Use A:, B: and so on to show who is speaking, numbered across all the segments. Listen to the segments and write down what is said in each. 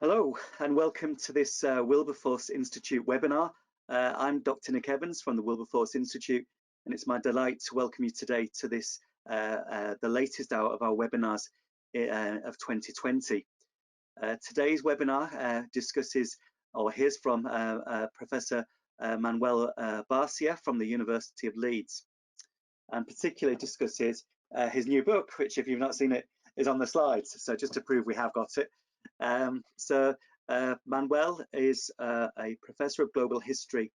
A: Hello and welcome to this Wilberforce Institute webinar. I'm Dr. Nick Evans from the Wilberforce Institute, and it's my delight to welcome you today to this, the latest out of our webinars of 2020. Today's webinar discusses, or hears from Professor Manuel Barcia from the University of Leeds, and particularly discusses his new book, which, if you've not seen it, is on the slides. So just to prove we have got it. Manuel is a professor of global history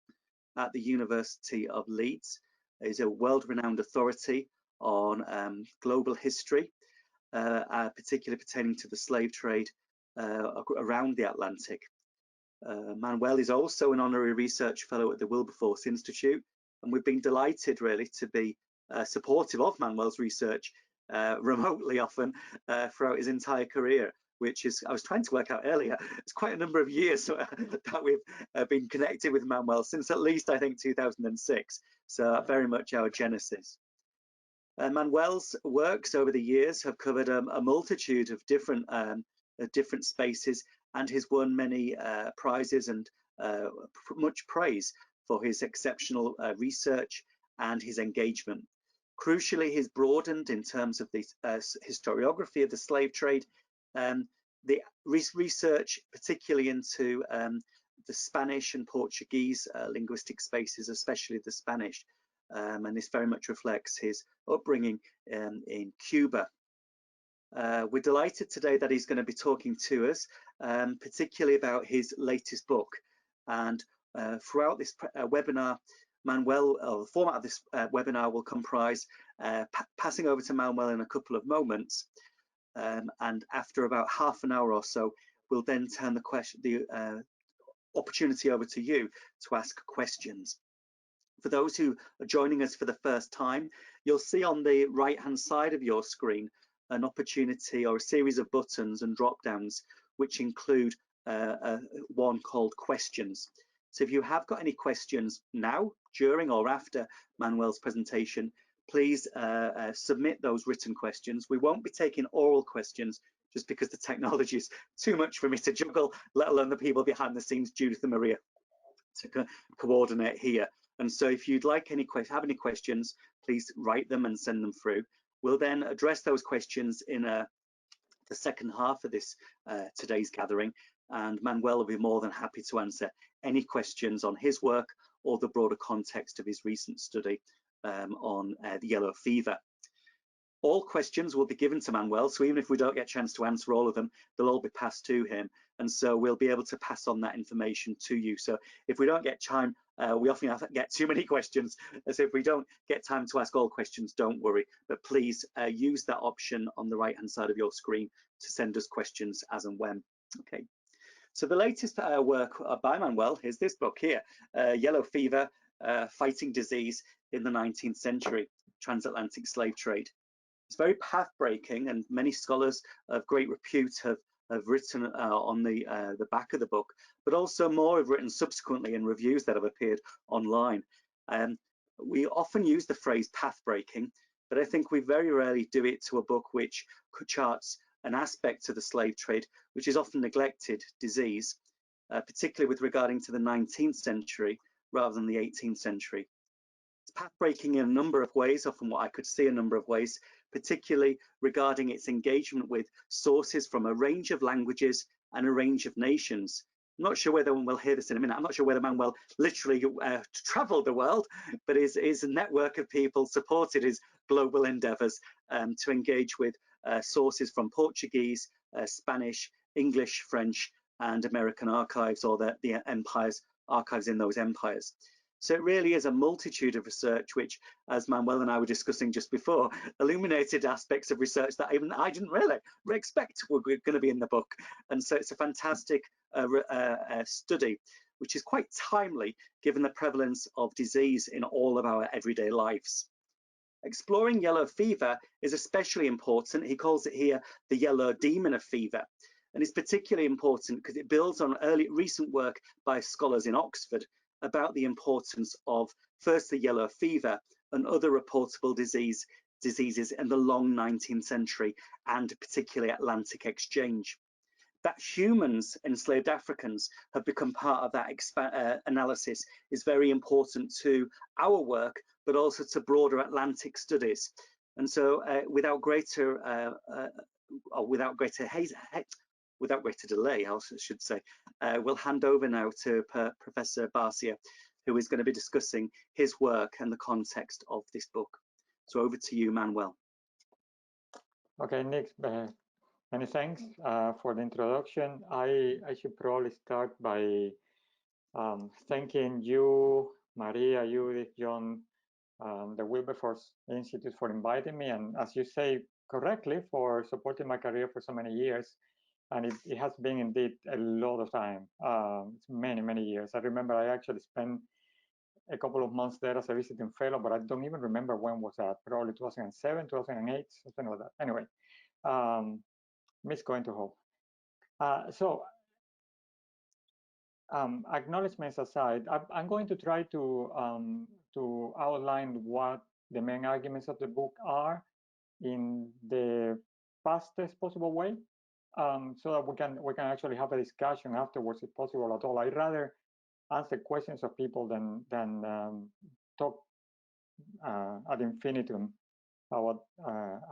A: at the University of Leeds. He's a world-renowned authority on global history, particularly pertaining to the slave trade around the Atlantic. Manuel is also an honorary research fellow at the Wilberforce Institute, and we've been delighted really to be supportive of Manuel's research remotely often throughout his entire career, which is, I was trying to work out earlier, it's quite a number of years that we've been connected with Manuel, since at least I think 2006, so very much our genesis. Manuel's works over the years have covered a multitude of different spaces, and he's won many prizes and much praise for his exceptional research and his engagement. Crucially, he's broadened in terms of the historiography of the slave trade, the research particularly into the Spanish and Portuguese linguistic spaces, especially the Spanish, and this very much reflects his upbringing in Cuba. We're delighted today that he's going to be talking to us, particularly about his latest book. And throughout this webinar, the format of this webinar will comprise passing over to Manuel in a couple of moments, and after about half an hour or so, we'll then turn the opportunity over to you to ask questions. For those who are joining us for the first time, you'll see on the right-hand side of your screen an opportunity or a series of buttons and drop-downs, which include one called questions. So if you have got any questions now, during or after Manuel's presentation, please submit those written questions. We won't be taking oral questions just because the technology is too much for me to juggle, let alone the people behind the scenes, Judith and Maria, to coordinate here. And so if you'd like have any questions, please write them and send them through. We'll then address those questions in the second half of this today's gathering, and Manuel will be more than happy to answer any questions on his work or the broader context of his recent study on the yellow fever. All questions will be given to Manuel, so even if we don't get a chance to answer all of them, they'll all be passed to him, and so we'll be able to pass on that information to you. So if we don't get time, we often get too many questions, so if we don't get time to ask all questions, don't worry, but please use that option on the right hand side of your screen to send us questions as and when. Okay, so the latest work by Manuel is this book here, Yellow Fever, Fighting Disease in the 19th Century, Transatlantic Slave Trade. It's very path-breaking, and many scholars of great repute have written on the back of the book, but also more have written subsequently in reviews that have appeared online. We often use the phrase path-breaking, but I think we very rarely do it to a book which charts an aspect of the slave trade which is often neglected, disease, particularly with regarding to the 19th century rather than the 18th century. It's path-breaking in a number of ways, or from what I could see, a number of ways, particularly regarding its engagement with sources from a range of languages and a range of nations. I'm not sure whether, we'll hear this in a minute, I'm not sure whether Manuel literally traveled the world, but his network of people supported his global endeavors to engage with sources from Portuguese, Spanish, English, French, and American archives, or the empires, archives in those empires. So it really is a multitude of research which, as Manuel and I were discussing just before, illuminated aspects of research that even I didn't really expect were going to be in the book. And so it's a fantastic study, which is quite timely given the prevalence of disease in all of our everyday lives. Exploring yellow fever is especially important. He calls it here the yellow demon of fever. And it's particularly important because it builds on recent work by scholars in Oxford about the importance of first the yellow fever and other reportable diseases in the long 19th century and particularly Atlantic exchange. that humans, enslaved Africans, have become part of that analysis is very important to our work, but also to broader Atlantic studies. And so without greater delay, I should say, we'll hand over now to Professor Barcia, who is going to be discussing his work and the context of this book. So over to you, Manuel.
B: Okay, Nick, many thanks for the introduction. I should probably start by thanking you, Maria, Judith, John, the Wilberforce Institute for inviting me, and as you say correctly, for supporting my career for so many years. And it has been indeed a lot of time, many, many years. I remember I actually spent a couple of months there as a visiting fellow, but I don't even remember when was that, probably 2007, 2008, something like that. Anyway, miss going to Hope. Acknowledgements aside, I'm going to try to outline what the main arguments of the book are in the fastest possible way, so that we can actually have a discussion afterwards, if possible at all. I'd rather answer questions of people than talk ad infinitum about what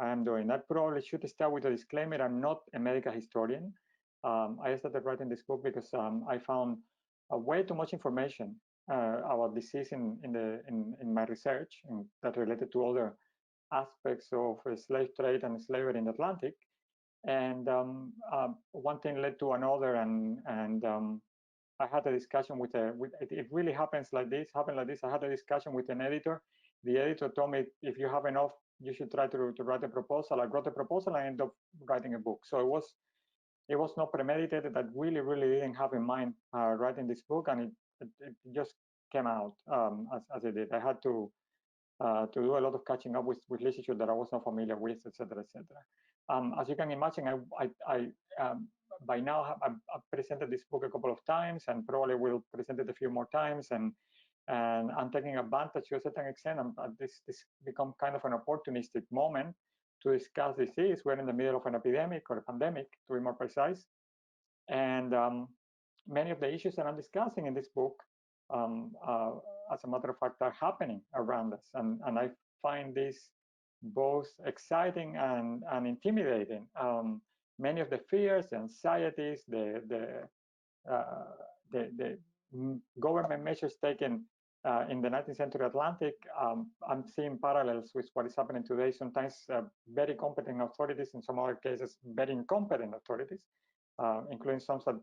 B: I am doing. I probably should start with a disclaimer. I'm not a medical historian. I started writing this book because I found way too much information about disease in my research, and that related to other aspects of slave trade and slavery in the Atlantic. And one thing led to another, and I had a discussion with it really happened like this. I had a discussion with an editor. The editor told me, if you have enough, you should try to write a proposal. I wrote a proposal and I ended up writing a book. So it was not premeditated. I really didn't have in mind writing this book, and it just came out as it did. I had to do a lot of catching up with literature that I was not familiar with, etc., etc. As you can imagine, I by now I've presented this book a couple of times, and probably will present it a few more times, and I'm taking advantage to a certain extent. This become kind of an opportunistic moment to discuss disease. We're in the middle of an epidemic or a pandemic, to be more precise, and many of the issues that I'm discussing in this book, as a matter of fact, are happening around us, and I find this both exciting and intimidating. Many of the fears, the anxieties, the government measures taken in the 19th century Atlantic, I'm seeing parallels with what is happening today. Sometimes very competent authorities, in some other cases very incompetent authorities, including some that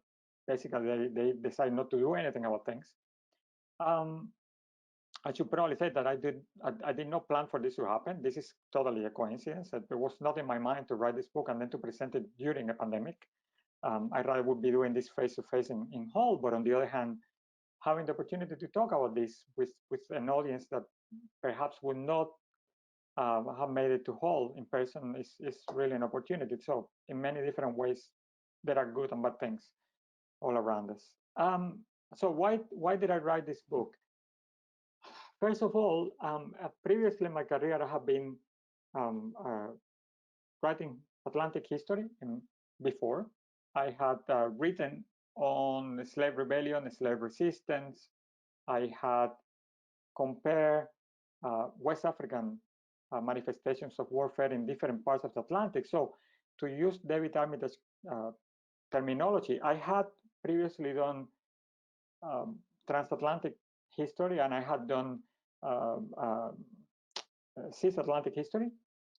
B: basically they decide not to do anything about things. I should probably say that I did not plan for this to happen. This is totally a coincidence. That it was not in my mind to write this book and then to present it during a pandemic. I rather would be doing this face-to-face in Hull, but on the other hand, having the opportunity to talk about this with an audience that perhaps would not have made it to Hull in person is really an opportunity. So in many different ways, there are good and bad things all around us. So why did I write this book? First of all, previously in my career, I have been writing Atlantic history. Before, I had written on slave rebellion, slave resistance. I had compared West African manifestations of warfare in different parts of the Atlantic. So to use David Armitage's terminology, I had previously done transatlantic history, and I had done cis-Atlantic history,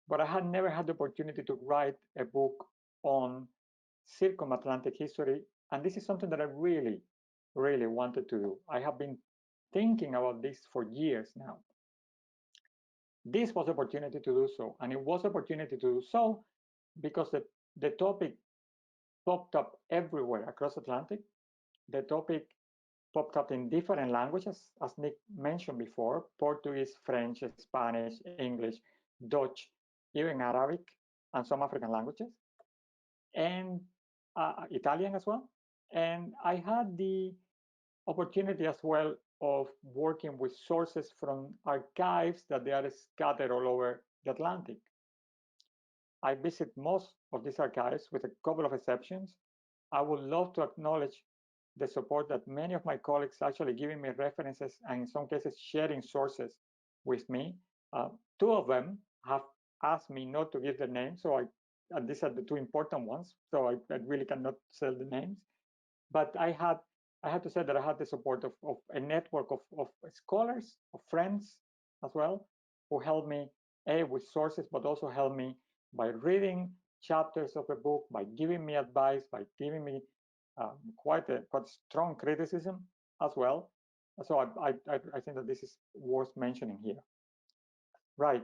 B: but I had never had the opportunity to write a book on circum-Atlantic history, and this is something that I really wanted to do. I have been thinking about this for years now. This was opportunity to do so, and it was opportunity to do so because the topic popped up everywhere across Atlantic. The topic popped up in different languages, as Nick mentioned before: Portuguese, French, Spanish, English, Dutch, even Arabic, and some African languages, and Italian as well. And I had the opportunity as well of working with sources from archives that they are scattered all over the Atlantic. I visit most of these archives, with a couple of exceptions, I would love to acknowledge the support that many of my colleagues actually giving me references and in some cases sharing sources with me. Two of them have asked me not to give their names, so and these are the two important ones, so I really cannot say the names. But I had to say that I had the support of a network of scholars, of friends as well, who helped me with sources, but also helped me by reading chapters of the book, by giving me advice, by giving me quite strong criticism as well. So I think that this is worth mentioning here. Right.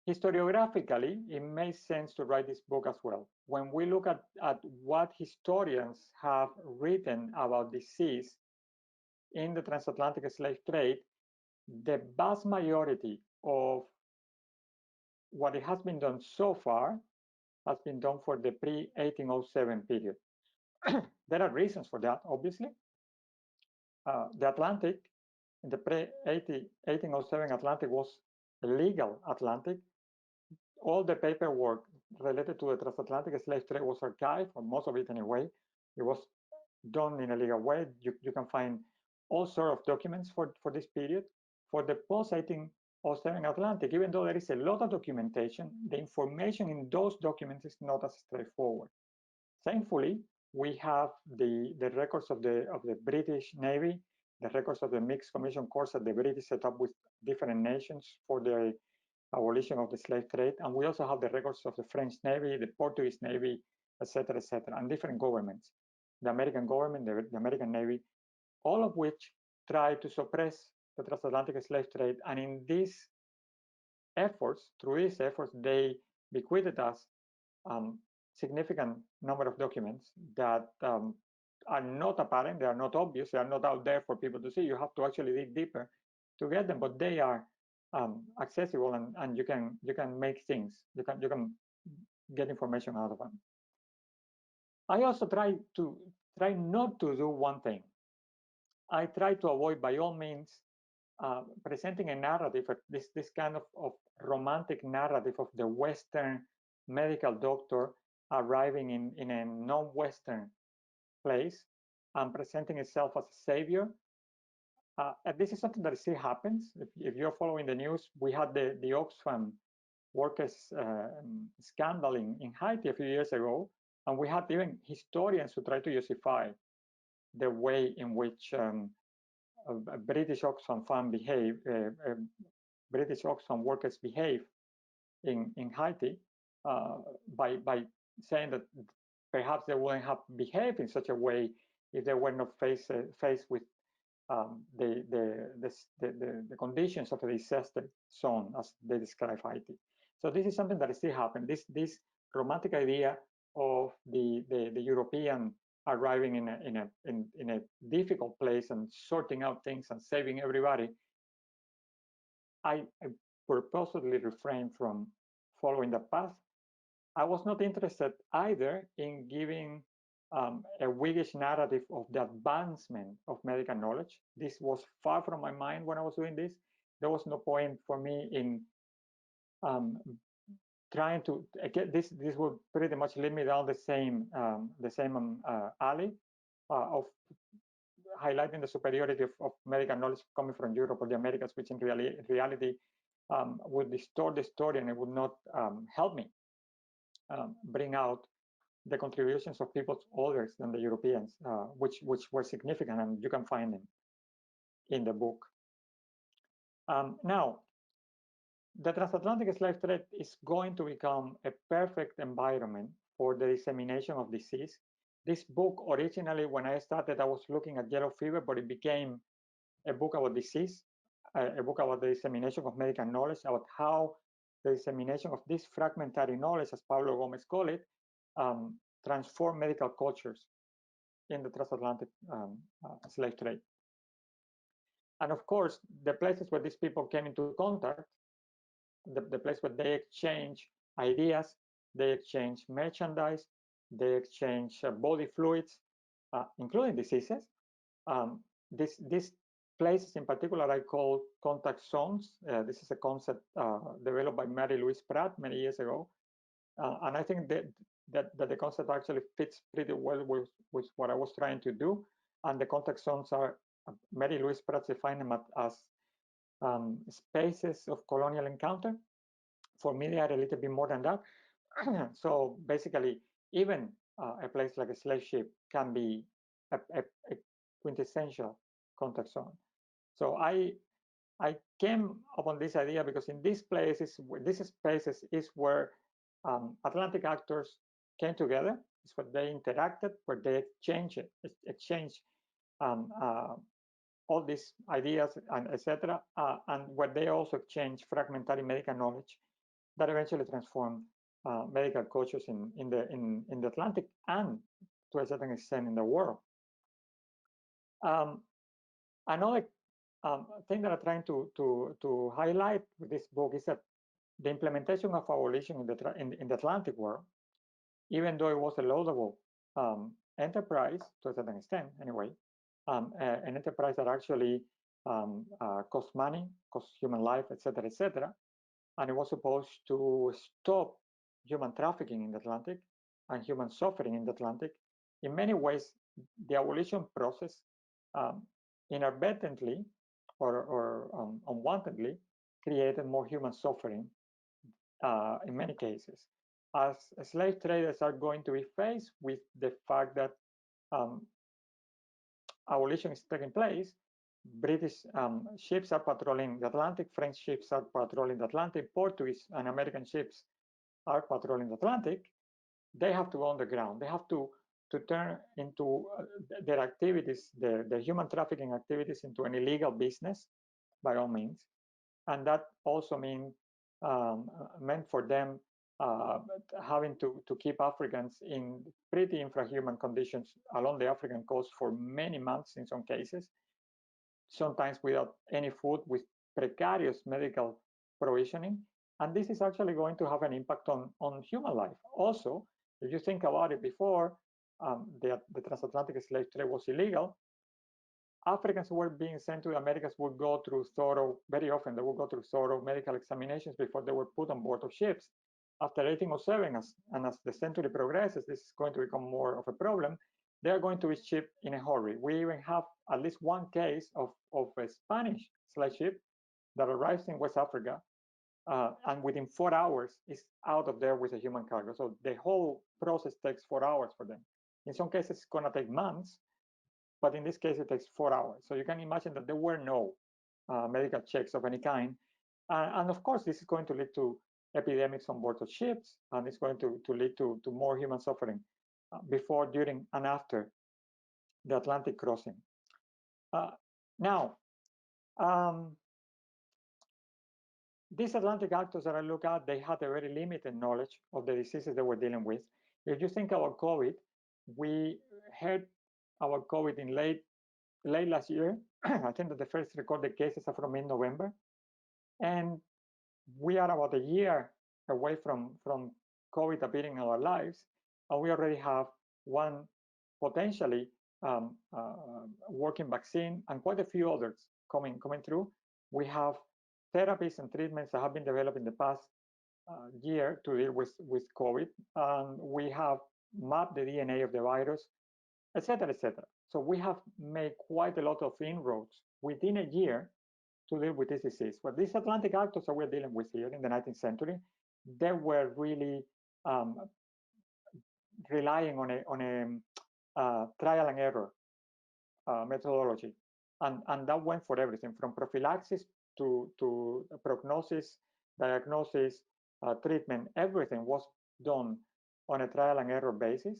B: Historiographically, it makes sense to write this book as well. When we look at what historians have written about disease in the transatlantic slave trade, the vast majority of what it has been done so far has been done for the pre-1807 period. There are reasons for that, obviously. The Atlantic, in the pre-1807 Atlantic was a legal Atlantic. All the paperwork related to the transatlantic slave trade was archived, or most of it anyway. It was done in a legal way. You can find all sorts of documents for this period. For the post-1807 Atlantic, even though there is a lot of documentation, the information in those documents is not as straightforward. Thankfully, we have the records of the British Navy, the records of the mixed commission course that the British set up with different nations for the abolition of the slave trade. And we also have the records of the French Navy, the Portuguese Navy, etc., and different governments, the American government, the American Navy, all of which try to suppress the transatlantic slave trade. And in these efforts, through these efforts, they bequeathed us significant number of documents that are not apparent, they are not obvious, they are not out there for people to see. You have to actually dig deeper to get them, but they are accessible, and you can make things. You can get information out of them. I also try not to do one thing. I try to avoid, by all means, presenting a narrative, this kind of romantic narrative of the Western medical doctor arriving in a non-Western place and presenting itself as a savior. This is something that still happens. If you're following the news, we had the Oxfam workers scandal in Haiti a few years ago, and we had even historians who try to justify the way in which British Oxfam British Oxfam workers behave in Haiti by saying that perhaps they wouldn't have behaved in such a way if they were not faced with the conditions of a disaster zone, as they describe Haiti. So this is something that still happens. This romantic idea of the European arriving in a difficult place and sorting out things and saving everybody, I purposely refrained from following that path. I was not interested either in giving a Whiggish narrative of the advancement of medical knowledge. This was far from my mind when I was doing this. There was no point for me in trying to get this. This would pretty much lead me down the same alley of highlighting the superiority of medical knowledge coming from Europe or the Americas, which in reality would distort the story, and it would not help me bring out the contributions of peoples others than the Europeans, which were significant, and you can find them in the book. Now, the transatlantic slave trade is going to become a perfect environment for the dissemination of disease. This book, originally, when I started, I was looking at yellow fever, but it became a book about disease, a book about the dissemination of medical knowledge, about how the dissemination of this fragmentary knowledge, as Pablo Gomez called it, transform medical cultures in the transatlantic slave trade. And of course, the places where these people came into contact, the place where they exchange ideas, they exchange merchandise, they exchange body fluids, including diseases. These places in particular I call contact zones. This is a concept developed by Mary Louise Pratt many years ago. And I think that that the concept actually fits pretty well with what I was trying to do. And the context zones are, Mary Louise Pratt defined them as spaces of colonial encounter. For me, they are a little bit more than that. So basically, even a place like a slave ship can be a quintessential context zone. So I came upon this idea because in these spaces is where Atlantic actors came together. It's where they interacted, where they exchanged all these ideas and etc. And where they also exchanged fragmentary medical knowledge that eventually transformed medical cultures in the Atlantic and to a certain extent in the world. Another thing that I'm trying to highlight with this book is that the implementation of abolition in the Atlantic world, even though it was a laudable enterprise to a certain extent, anyway, an enterprise that actually cost money, cost human life, etc., and it was supposed to stop human trafficking in the Atlantic and human suffering in the Atlantic. In many ways, the abolition process inadvertently or unwantedly created more human suffering in many cases, as slave traders are going to be faced with the fact that abolition is taking place. British ships are patrolling the Atlantic, French ships are patrolling the Atlantic, Portuguese and American ships are patrolling the Atlantic. They have to go on the ground. They have to turn into their activities, their human trafficking activities, into an illegal business, by all means. And that also meant for them having to keep Africans in pretty infrahuman conditions along the African coast for many months in some cases, sometimes without any food, with precarious medical provisioning. And this is actually going to have an impact on human life. Also, if you think about it, before the transatlantic slave trade was illegal, Africans who were being sent to the Americas would go through very often they would go through thorough medical examinations before they were put on board of ships. After 1807, and as the century progresses, this is going to become more of a problem. They are going to be shipped in a hurry. We even have at least one case of a Spanish slave ship that arrives in West Africa, and within 4 hours is out of there with a human cargo. So the whole process takes 4 hours for them. In some cases, it's going to take months, but in this case, it takes 4 hours. So you can imagine that there were no medical checks of any kind. And of course, this is going to lead to epidemics on board of ships, and it's going to lead to more human suffering before, during, and after the Atlantic crossing. Now, these Atlantic actors that I look at, they had a very limited knowledge of the diseases they were dealing with. If you think about COVID, we heard about COVID in late last year. I think that the first recorded cases are from mid-November. And we are about a year away from COVID appearing in our lives. And we already have one potentially working vaccine and quite a few others coming through. We have therapies and treatments that have been developed in the past year to deal with COVID. And we have mapped the DNA of the virus, etc., etc. So we have made quite a lot of inroads within a year to deal with this disease. But these Atlantic actors that we're dealing with here in the 19th century, they were really relying on a trial and error methodology. And that went for everything from prophylaxis to prognosis, diagnosis, treatment. Everything was done on a trial and error basis.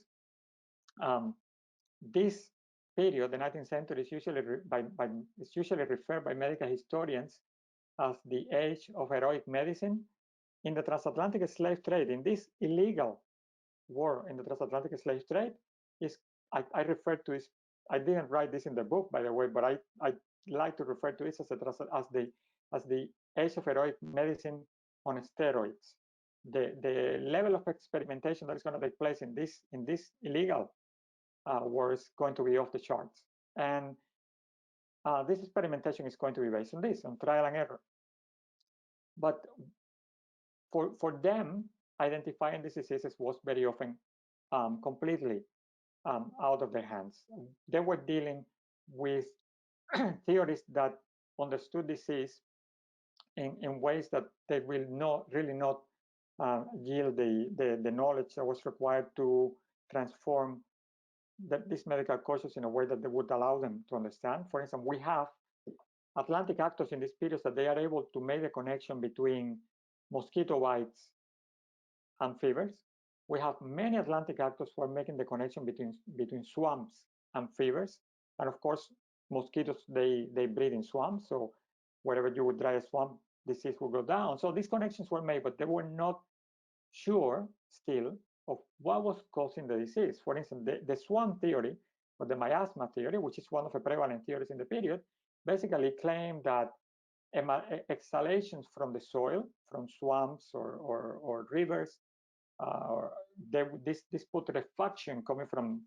B: This period, the 19th century, is usually referred by medical historians as the age of heroic medicine. In the transatlantic slave trade, in this illegal war in the transatlantic slave trade, I refer to this. I didn't write this in the book, by the way, but I like to refer to this as the age of heroic medicine on steroids. The level of experimentation that is going to take place in this illegal war is going to be off the charts, and this experimentation is going to be based on this, on trial and error. But for them, identifying these diseases was very often completely out of their hands. They were dealing with theories that understood disease in ways that they will really not yield the knowledge that was required to transform these medical courses in a way that they would allow them to understand. For instance, we have Atlantic actors in these periods that they are able to make the connection between mosquito bites and fevers. We have many Atlantic actors who are making the connection between swamps and fevers. And of course, mosquitoes, they breed in swamps. So wherever you would dry a swamp, disease will go down. So these connections were made, but they were not sure still of what was causing the disease. For instance, the Swan Theory, or the miasma theory, which is one of the prevalent theories in the period, basically claimed that exhalations from the soil, from swamps or rivers, or this putrefaction coming from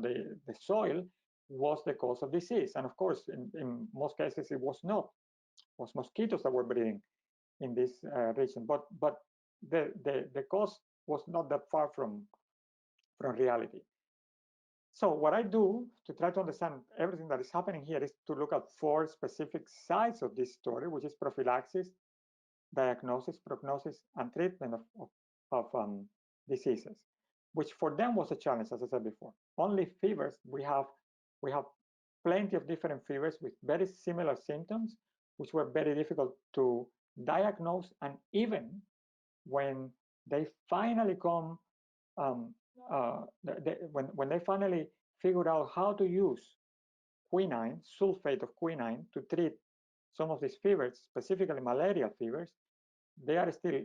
B: the soil was the cause of disease. And of course, in most cases, it was not. It was mosquitoes that were breeding in this region. But the cause was not that far from reality. So what I do to try to understand everything that is happening here is to look at 4 specific sides of this story, which is prophylaxis, diagnosis, prognosis, and treatment of diseases, which for them was a challenge, as I said before. Only fevers, we have plenty of different fevers with very similar symptoms, which were very difficult to diagnose, and even when they finally come, when they finally figured out how to use quinine, sulfate of quinine, to treat some of these fevers, specifically malarial fevers, they are still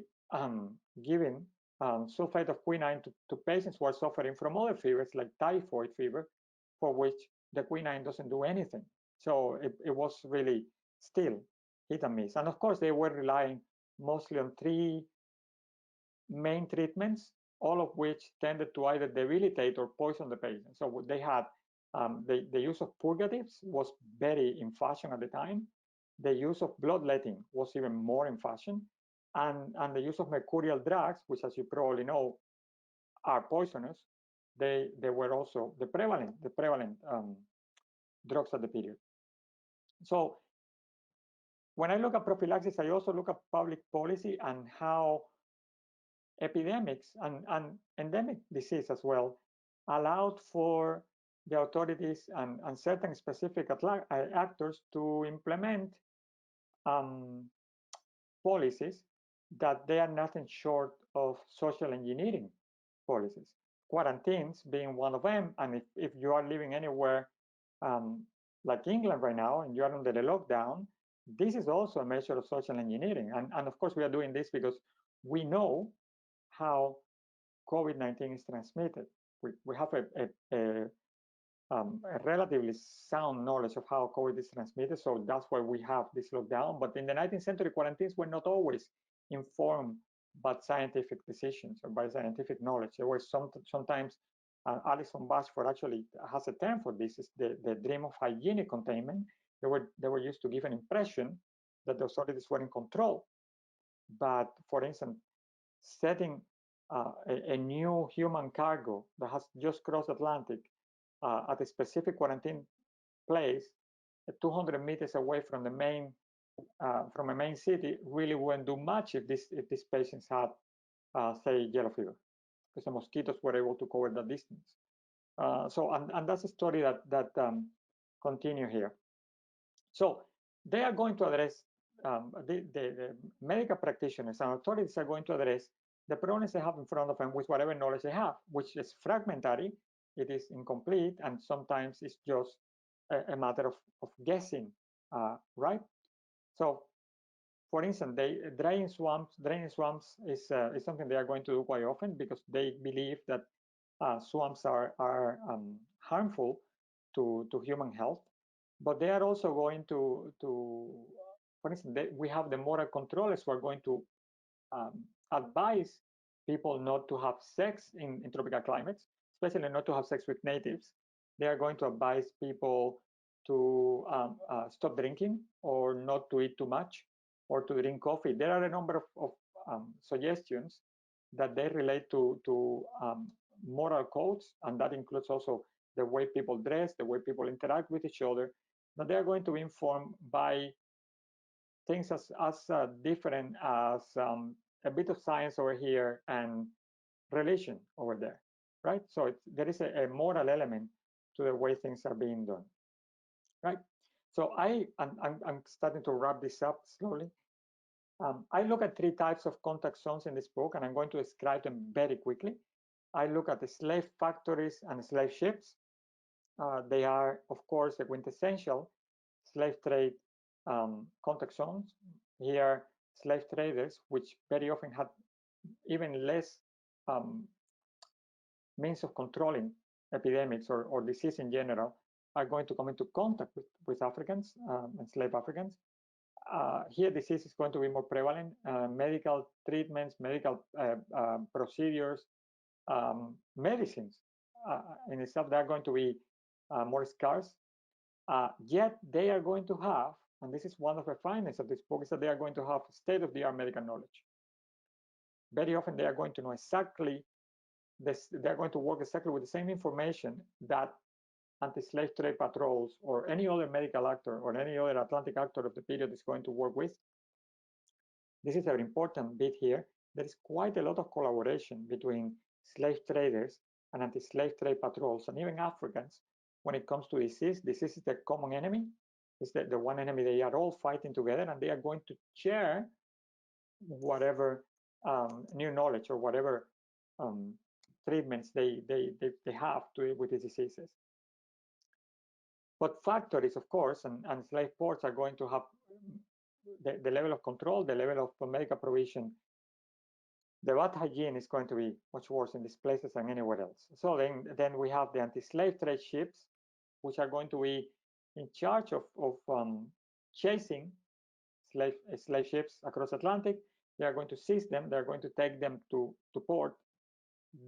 B: giving sulfate of quinine to patients who are suffering from other fevers like typhoid fever, for which the quinine doesn't do anything. So it was really still hit and miss. And of course, they were relying mostly on 3 main treatments, all of which tended to either debilitate or poison the patient. So they had the use of purgatives was very in fashion at the time. The use of bloodletting was even more in fashion, and the use of mercurial drugs, which, as you probably know, are poisonous. They were also the prevalent drugs at the period. So when I look at prophylaxis, I also look at public policy and how epidemics and endemic disease as well allowed for the authorities and certain specific actors to implement policies that they are nothing short of social engineering policies. Quarantines being one of them, and if you are living anywhere like England right now and you are under the lockdown, this is also a measure of social engineering. And of course, we are doing this because we know how COVID-19 is transmitted. We have a relatively sound knowledge of how COVID is transmitted, so that's why we have this lockdown. But in the 19th century, quarantines were not always informed by scientific decisions or by scientific knowledge. There were sometimes, Alison Bashford actually has a term for this, is the dream of hygienic containment. They were used to give an impression that the authorities were in control. But for instance, setting a new human cargo that has just crossed Atlantic at a specific quarantine place, 200 meters away from the main from a main city, really wouldn't do much if these patients had, say, yellow fever, because the mosquitoes were able to cover that distance. And that's a story that continue here. So they are going to address the medical practitioners and authorities are going to address the problems they have in front of them with whatever knowledge they have, which is fragmentary, it is incomplete, and sometimes it's just a matter of guessing, right? So, for instance, draining swamps is something they are going to do quite often because they believe that swamps are harmful to human health. But they are also going to for instance, we have the moral controllers who are going to advise people not to have sex in tropical climates, especially not to have sex with natives. They are going to advise people to stop drinking or not to eat too much or to drink coffee. There are a number of suggestions that they relate to moral codes, and that includes also the way people dress, the way people interact with each other, that they are going to be informed by things as different as a bit of science over here and religion over there, right? So there is a moral element to the way things are being done, right? So I'm starting to wrap this up slowly. I look at three types of contact zones in this book, and I'm going to describe them very quickly. I look at the slave factories and slave ships. They are, of course, the quintessential slave trade contact zones. Here, slave traders, which very often had even less means of controlling epidemics or disease in general, are going to come into contact with Africans, enslaved Africans. Here, disease is going to be more prevalent. Medical treatments, medical procedures, medicines in itself, they're going to be more scarce. Yet they are going to have, and this is one of the findings of this book, is that they are going to have state-of-the-art medical knowledge. Very often they are going to know exactly this, they're going to work exactly with the same information that anti-slave trade patrols or any other medical actor or any other Atlantic actor of the period is going to work with. This is an important bit here. There is quite a lot of collaboration between slave traders and anti-slave trade patrols and even Africans when it comes to disease. Disease is the common enemy. It's the one enemy they are all fighting together, and they are going to share whatever new knowledge or whatever treatments they have to deal with these diseases. But factories, of course, and slave ports are going to have the level of control, the level of medical provision. The bad hygiene is going to be much worse in these places than anywhere else. So then we have the anti-slave trade ships, which are going to be in charge of chasing slave ships across Atlantic. They are going to seize them. They're going to take them to port.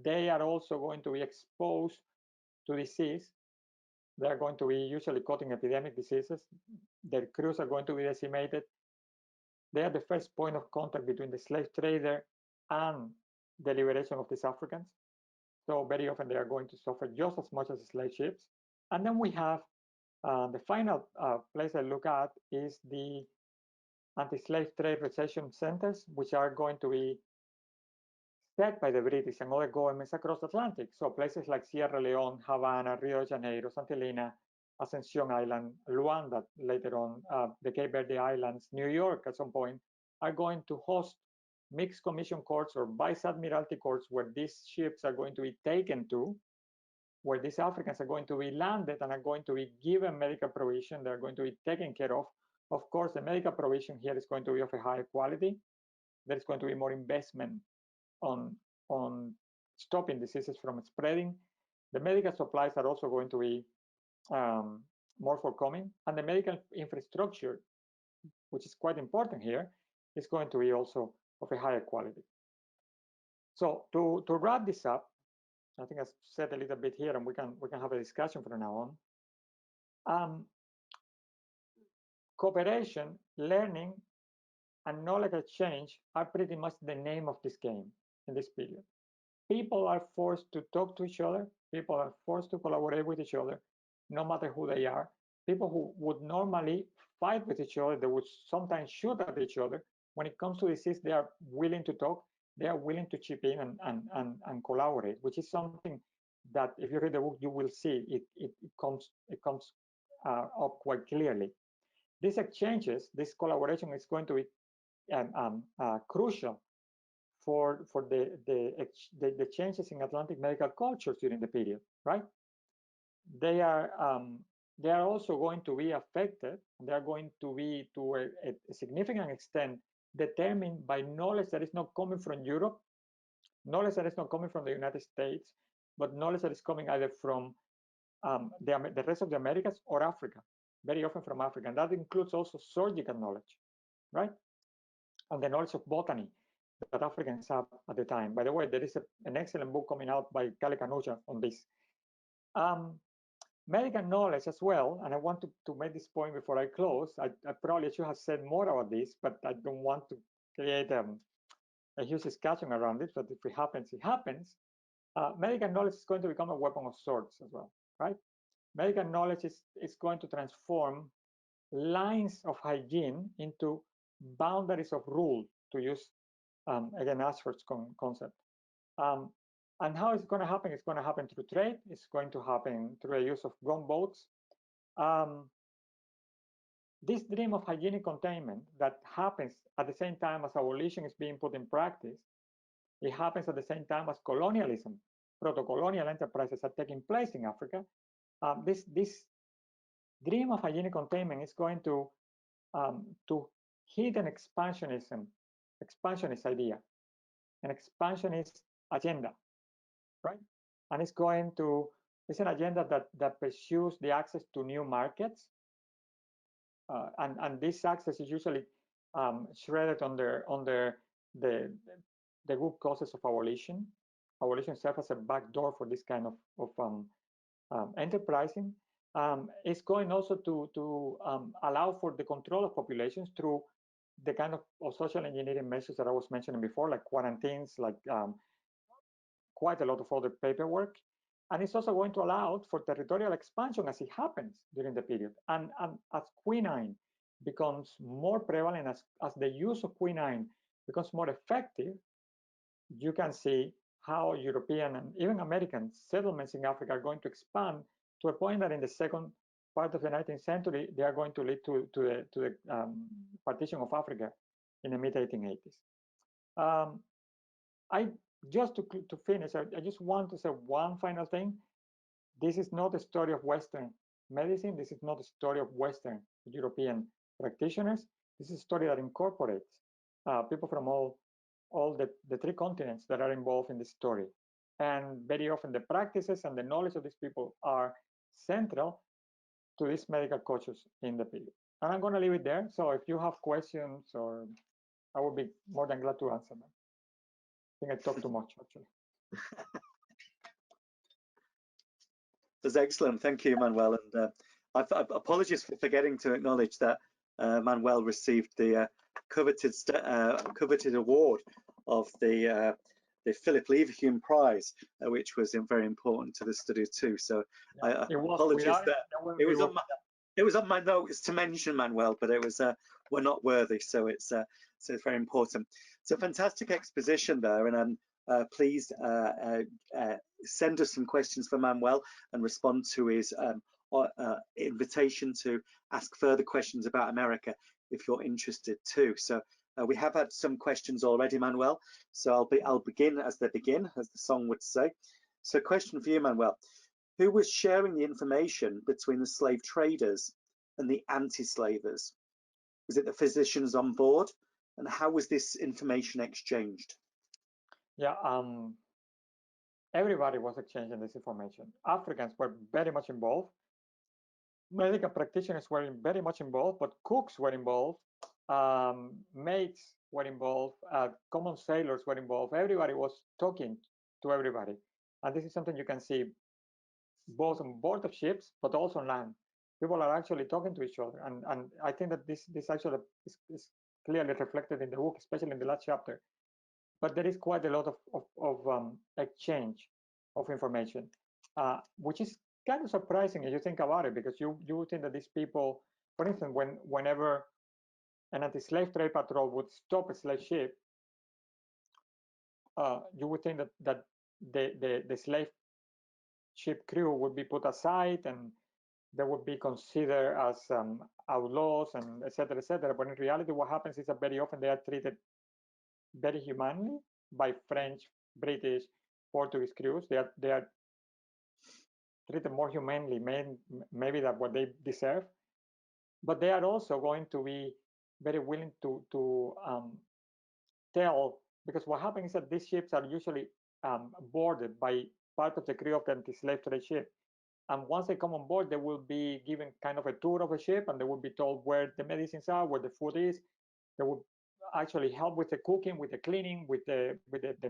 B: They are also going to be exposed to disease. They're going to be usually caught in epidemic diseases. Their crews are going to be decimated. They are the first point of contact between the slave trader and the liberation of these Africans. So very often they are going to suffer just as much as the slave ships. And then we have the final place I look at is the anti-slave trade recession centers, which are going to be set by the British and other governments across the Atlantic. So places like Sierra Leone, Havana, Rio de Janeiro, St. Helena, Ascension Island, Luanda later on, the Cape Verde Islands, New York at some point, are going to host mixed commission courts or vice admiralty courts where these ships are going to be taken to, where these Africans are going to be landed and are going to be given medical provision. They're going to be taken care of. Of course, the medical provision here is going to be of a higher quality. There's going to be more investment on stopping diseases from spreading. The medical supplies are also going to be more forthcoming, and the medical infrastructure, which is quite important here, is going to be also of a higher quality. So to wrap this up, I think I said a little bit here, and we can have a discussion from now on. Cooperation, learning, and knowledge exchange are pretty much the name of this game in this period. People are forced to talk to each other. People are forced to collaborate with each other, no matter who they are. People who would normally fight with each other, they would sometimes shoot at each other. When it comes to disease, they are willing to talk. They are willing to chip in and collaborate, which is something that if you read the book, you will see it comes up quite clearly. These exchanges, this collaboration is going to be crucial for the changes in Atlantic medical cultures during the period, right? They are also going to be affected. They are going to be to a significant extent determined by knowledge that is not coming from Europe, knowledge that is not coming from the United States, but knowledge that is coming either from the rest of the Americas or Africa, very often from Africa. And that includes also surgical knowledge, right? And the knowledge of botany that Africans have at the time. By the way, there is an excellent book coming out by Kale Kanuja on this. Medical knowledge as well, and I want to make this point before I close. I probably should have said more about this, but I don't want to create a huge discussion around it, but if it happens, it happens. medical knowledge is going to become a weapon of sorts as well, right? Medical knowledge is going to transform lines of hygiene into boundaries of rule, to use, again, Ashford's concept. And how is it going to happen? It's going to happen through trade. It's going to happen through the use of gunboats. This dream of hygienic containment that happens at the same time as abolition is being put in practice, it happens at the same time as colonialism, proto-colonial enterprises are taking place in Africa. This dream of hygienic containment is going to hit an expansionist idea, an expansionist agenda, right? And it's an agenda that pursues the access to new markets, and this access is usually shredded under the good causes of abolition. Abolition serves as a backdoor for this kind of enterprising. It's going also to allow for the control of populations through the kind of social engineering measures that I was mentioning before, like quarantines, like quite a lot of other paperwork. And it's also going to allow for territorial expansion as it happens during the period. And as quinine becomes more prevalent, as the use of quinine becomes more effective, you can see how European and even American settlements in Africa are going to expand to a point that in the second part of the 19th century, they are going to lead to the partition of Africa in the mid-1880s. Just to finish, I just want to say one final thing. This is not a story of Western medicine. This is not a story of Western European practitioners. This is a story that incorporates people from all the three continents that are involved in this story. And very often the practices and the knowledge of these people are central to these medical cultures in the period. And I'm going to leave it there. So if you have questions, or I would be more than glad to answer them. I think I talked too much, actually.
A: That's excellent. Thank you, Manuel. And apologies for forgetting to acknowledge that Manuel received the coveted award of the Philip Leverhulme Prize, which was very important to the study too. So yeah, apologies there. It was on my notes to mention Manuel, but it was we're not worthy. So it's very important. So fantastic exposition there, and please send us some questions for Manuel and respond to his invitation to ask further questions about America if you're interested too. So we have had some questions already, Manuel. So I'll begin as they begin, as the song would say. So question for you, Manuel. Who was sharing the information between the slave traders and the anti-slavers? Was it the physicians on board? And how was this information exchanged?
B: Yeah, everybody was exchanging this information. Africans were very much involved. Medical practitioners were very much involved, but cooks were involved. Maids were involved. Common sailors were involved. Everybody was talking to everybody. And this is something you can see both on board of ships, but also on land. People are actually talking to each other. And I think that this actually is clearly reflected in the book, especially in the last chapter. But there is quite a lot of exchange of information, which is kind of surprising if you think about it, because you would think that these people, for instance, whenever an anti-slave trade patrol would stop a slave ship, you would think that the slave ship crew would be put aside and they would be considered as outlaws and et cetera, et cetera. But in reality, what happens is that very often they are treated very humanely by French, British, Portuguese crews. They are treated more humanely, maybe than what they deserve. But they are also going to be very willing to tell, because what happens is that these ships are usually boarded by part of the crew of the anti-slave trade ship. And once they come on board, they will be given kind of a tour of a ship, and they will be told where the medicines are, where the food is. They will actually help with the cooking, with the cleaning, with the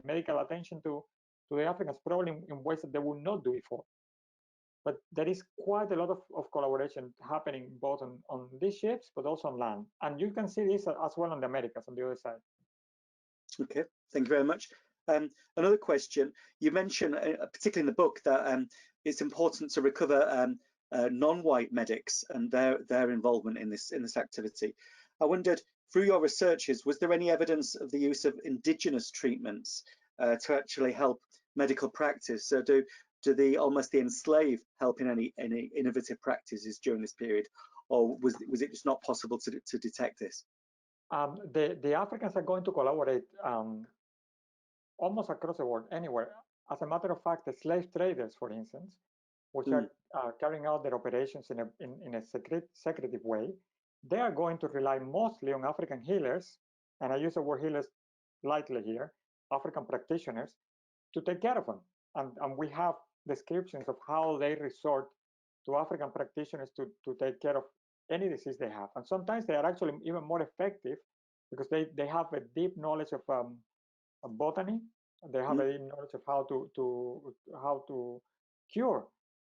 B: medical attention to the Africans, probably in ways that they would not do before. But there is quite a lot of collaboration happening both on these ships, but also on land. And you can see this as well on the Americas, on the other side.
A: Okay, thank you very much. Another question, you mentioned, particularly in the book, that it's important to recover non-white medics and their involvement in this activity. I wondered, through your researches, was there any evidence of the use of indigenous treatments to actually help medical practice? So do the enslaved help in any innovative practices during this period, or was it just not possible to detect this?
B: The Africans are going to collaborate almost across the world, anywhere. As a matter of fact, the slave traders, for instance, which are carrying out their operations in a secretive way, they are going to rely mostly on African healers, and I use the word healers lightly here, African practitioners, to take care of them. And we have descriptions of how they resort to African practitioners to take care of any disease they have. And sometimes they are actually even more effective because they have a deep knowledge of botany. They have a deep knowledge of how to cure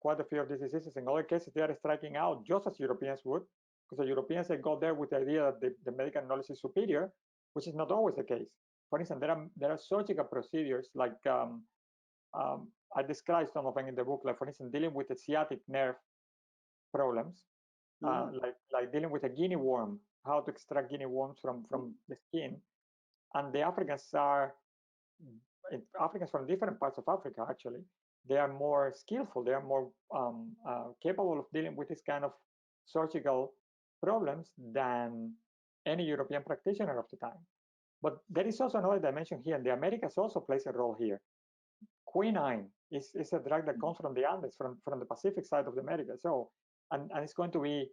B: quite a few of these diseases. In other cases, they are striking out just as Europeans would, because the Europeans, they go there with the idea that the medical knowledge is superior, which is not always the case. For instance, there are surgical procedures like I described some of them in the book, like for instance, dealing with the sciatic nerve problems, like dealing with a guinea worm, how to extract guinea worms from the skin. And the Africans from different parts of Africa, actually, they are more skillful, they are more capable of dealing with this kind of surgical problems than any European practitioner of the time. But there is also another dimension here, and the Americas also plays a role here. Quinine is a drug that comes from the Andes, from the Pacific side of the Americas. So, and it's going to be,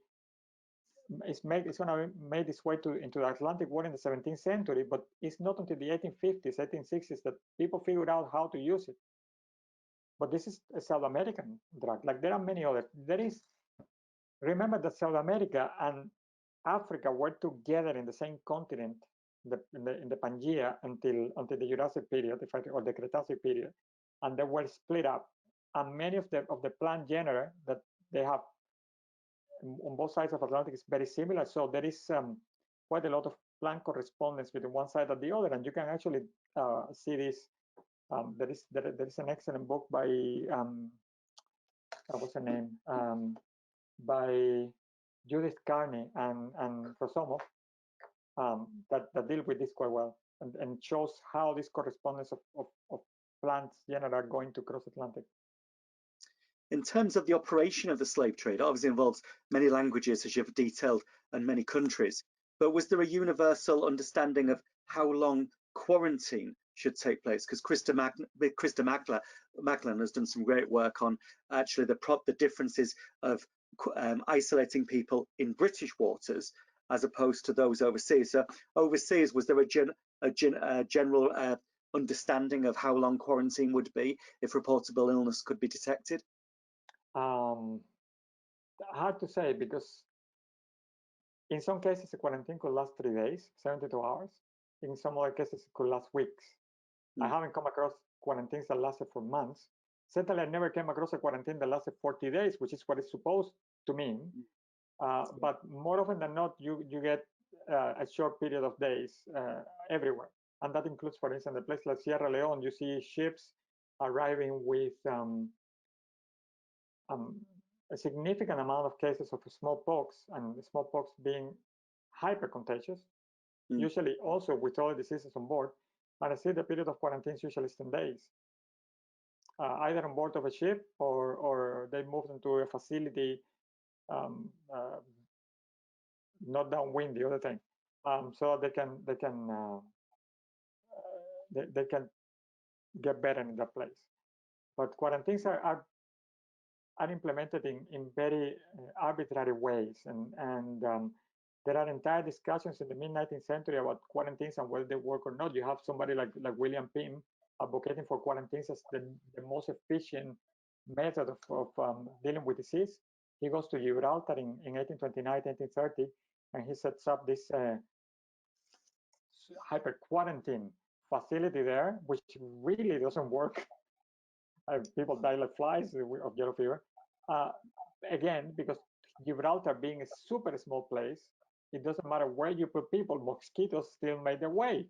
B: it's going to make its way into the Atlantic world in the 17th century, but it's not until the 1850s, 1860s that people figured out how to use it. But this is a South American drug. Like there are many others. Remember that South America and Africa were together in the same continent, in the Pangea until the Jurassic period, or the Cretacic period, and they were split up. And many of the plant genera that they have on both sides of Atlantic is very similar. So there is quite a lot of plant correspondence between one side and the other, and you can actually see this. There is an excellent book by what's her name? By Judith Carney and Rosomov that deal with this quite well and shows how this correspondence of plants genera are going to cross Atlantic.
A: In terms of the operation of the slave trade, it obviously involves many languages, as you've detailed, and many countries. But was there a universal understanding of how long quarantine should take place? Because Krista Macklin has done some great work on actually the differences of isolating people in British waters as opposed to those overseas. So overseas, was there a general understanding of how long quarantine would be if reportable illness could be detected?
B: Hard to say, because in some cases the quarantine could last 3 days, 72 hours. In some other cases it could last weeks. I haven't come across quarantines that lasted for months. Certainly I never came across a quarantine that lasted 40 days, which is what it's supposed to mean. But more often than not, you get a short period of days everywhere. And that includes, for instance, a place like Sierra Leone. You see ships arriving with a significant amount of cases of smallpox, and smallpox being hyper contagious, usually also with other diseases on board. And I see the period of quarantine is usually 10 days, either on board of a ship or they move into a facility not downwind, the other thing, so they can get better in that place. But quarantines are implemented in very arbitrary ways, and there are entire discussions in the mid-19th century about quarantines and whether they work or not. You have somebody like William Pym advocating for quarantines as the most efficient method of dealing with disease. He goes to Gibraltar in 1829, 1830, and he sets up this hyper quarantine facility there, which really doesn't work. People die like flies of yellow fever. Again, because Gibraltar being a super small place, it doesn't matter where you put people, mosquitoes still make their way.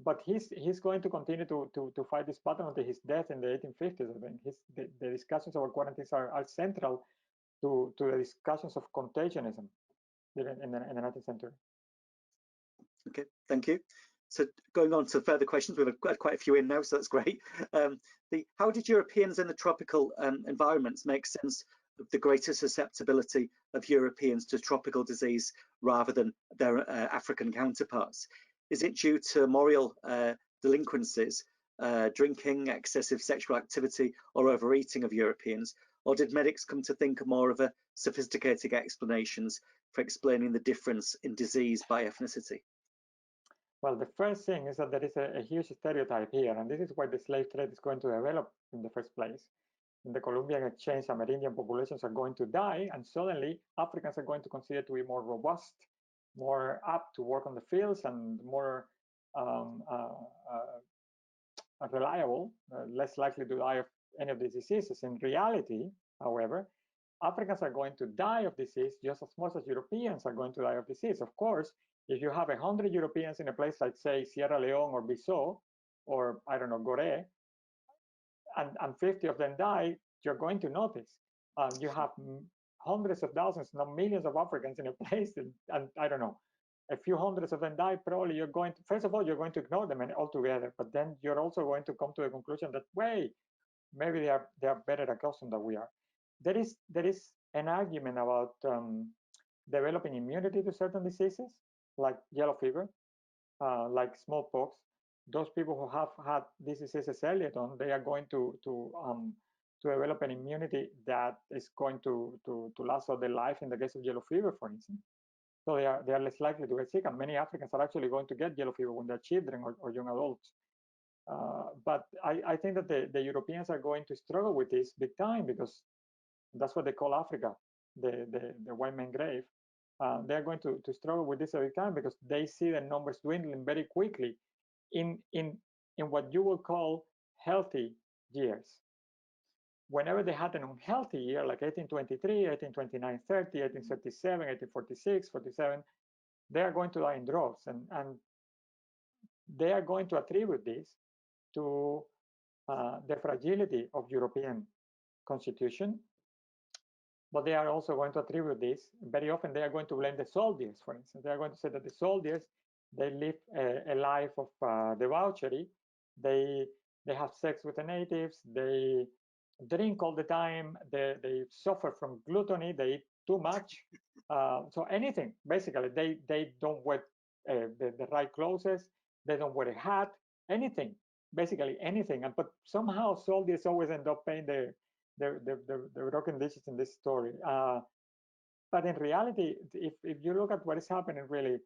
B: but he's going to continue to fight this battle until his death in the 1850s. I think the discussions about quarantines are central to the discussions of contagionism in the 19th century.
A: Okay, thank you. So going on to further questions, we've got quite a few in now, so that's great. How did Europeans in the tropical environments make sense of the greater susceptibility of Europeans to tropical disease rather than their African counterparts? Is it due to moral delinquencies, drinking, excessive sexual activity, or overeating of Europeans? Or did medics come to think of more of a sophisticated explanations for explaining the difference in disease by ethnicity?
B: Well, the first thing is that there is a huge stereotype here, and this is why the slave trade is going to develop in the first place. In the Columbian exchange, Amerindian populations are going to die, and suddenly Africans are going to consider to be more robust, more apt to work on the fields, and more reliable, less likely to die of any of these diseases. In reality, however, Africans are going to die of disease just as much as Europeans are going to die of disease. Of course, if you have 100 Europeans in a place like, say, Sierra Leone or Bissau, or I don't know, Gorée, and 50 of them die, you're going to notice. You have hundreds of thousands, not millions of Africans in a place, and I don't know, a few hundreds of them die, probably you're going to, first of all, you're going to ignore them altogether, but then you're also going to come to the conclusion that, wait, maybe they are better accustomed than we are. There is an argument about developing immunity to certain diseases, like yellow fever, like smallpox. Those people who have had these diseases earlier on, they are going to develop an immunity that is going to last all their life. In the case of yellow fever, for instance, so they are less likely to get sick, and many Africans are actually going to get yellow fever when they're children or young adults. But I think that the Europeans are going to struggle with this big time, because that's what they call Africa, the white man grave. They're going to struggle with this every time, because they see the numbers dwindling very quickly in what you will call healthy years. Whenever they had an unhealthy year, like 1823, 1829, 30, 1837, 1846, 47, they are going to die in droves, and they are going to attribute this to the fragility of European constitution. But they are also going to attribute this, very often they are going to blame the soldiers, for instance. They are going to say that the soldiers, they live a life of debauchery. They have sex with the natives. They drink all the time. They suffer from gluttony. They eat too much. So anything, basically, they don't wear the right clothes. They don't wear a hat. Anything, basically anything. But somehow soldiers always end up paying the broken dishes in this story. But in reality, if you look at what is happening, really,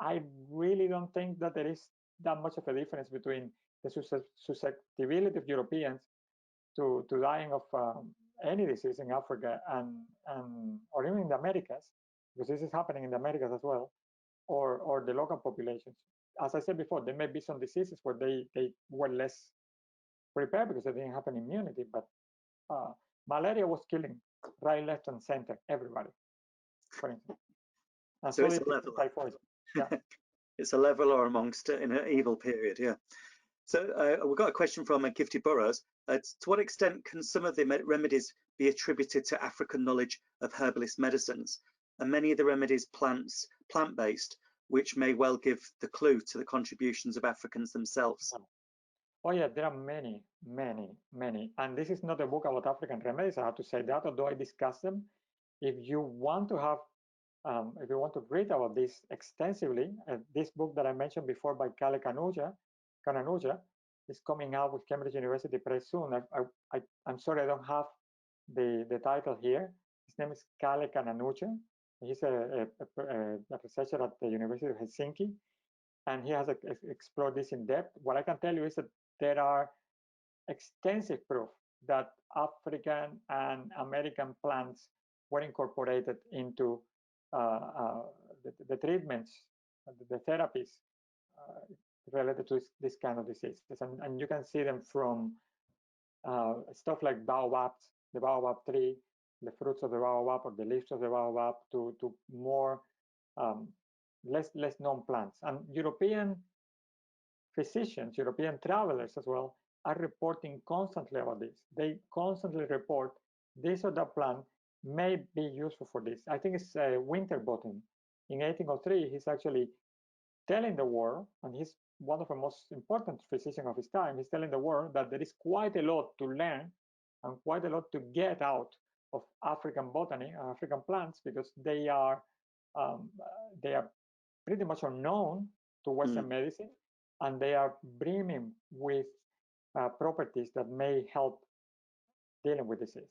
B: I really don't think that there is that much of a difference between the susceptibility of Europeans to dying of any disease in Africa and or even in the Americas, because this is happening in the Americas as well, or the local populations. As I said before, there may be some diseases where they were less prepared because they didn't have an immunity, but malaria was killing right, left, and center, everybody, for instance. And
A: so it's a level.
B: Typhoid. Yeah.
A: It's a leveler amongst in an evil period, yeah. So we've got a question from Gifty Burrows. To what extent can some of the remedies be attributed to African knowledge of herbalist medicines, and many of the remedies plant-based, which may well give the clue to the contributions of Africans themselves?
B: Oh yeah, there are many. And this is not a book about African remedies, I have to say that, although I discuss them. If you want to have, if you want to read about this extensively, this book that I mentioned before by Kale Kananuja is coming out with Cambridge University Press soon. I'm sorry I don't have the title here. His name is Kale Kananuja. He's a researcher at the University of Helsinki, and he has explored this in depth. What I can tell you is that there are extensive proof that African and American plants were incorporated into the treatments, the therapies related to this kind of diseases. And you can see them from stuff like baobabs, the baobab tree, the fruits of the baobab or the leaves of the baobab, to more less known plants. And European physicians, European travelers as well, are reporting constantly about this. They constantly report this or that plant may be useful for this. I think it's Winterbottom. In 1803, he's actually telling the world, and he's one of the most important physicians of his time, he's telling the world that there is quite a lot to learn and quite a lot to get out of African botany, African plants, because they are pretty much unknown to Western medicine, and they are brimming with properties that may help dealing with disease.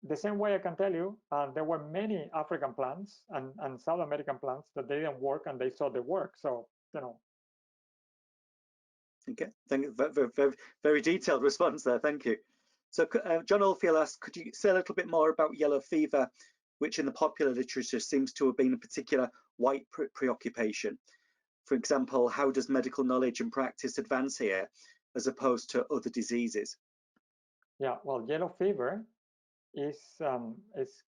B: The same way I can tell you, there were many African plants and South American plants that they didn't work and they saw the work. So, you know.
A: Okay, thank you. Very, very detailed response there. Thank you. So John Oldfield asked, could you say a little bit more about yellow fever, which in the popular literature seems to have been a particular white preoccupation? For example, how does medical knowledge and practice advance here as opposed to other diseases?
B: Yeah, well, yellow fever is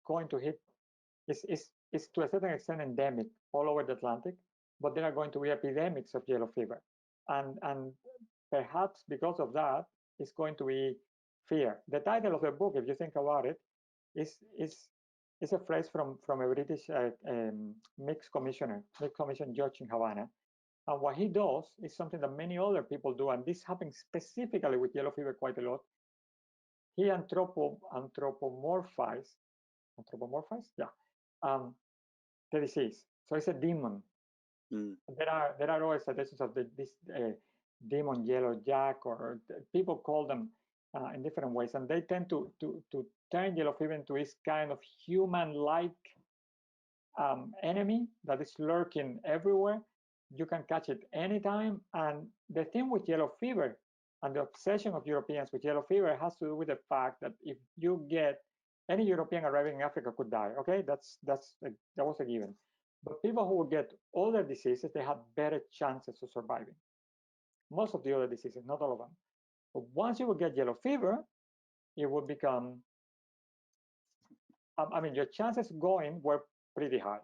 B: going to hit, is to a certain extent endemic all over the Atlantic, but there are going to be epidemics of yellow fever. And perhaps because of that, it's going to be fear. The title of the book, if you think about it, is a phrase from a British mixed commission judge in Havana. And what he does is something that many other people do, and this happens specifically with yellow fever quite a lot. He anthropomorphizes, the disease. So it's a demon. There are always suggestions of this demon yellow jack, or people call them in different ways, and they tend to turn yellow fever into this kind of human-like enemy that is lurking everywhere. You can catch it anytime. And the thing with yellow fever and the obsession of Europeans with yellow fever has to do with the fact that if you get any European arriving in Africa could die. Okay, that was a given. But people who would get other diseases, they had better chances of surviving. Most of the other diseases, not all of them. But once you would get yellow fever, it would become, your chances of going were pretty high.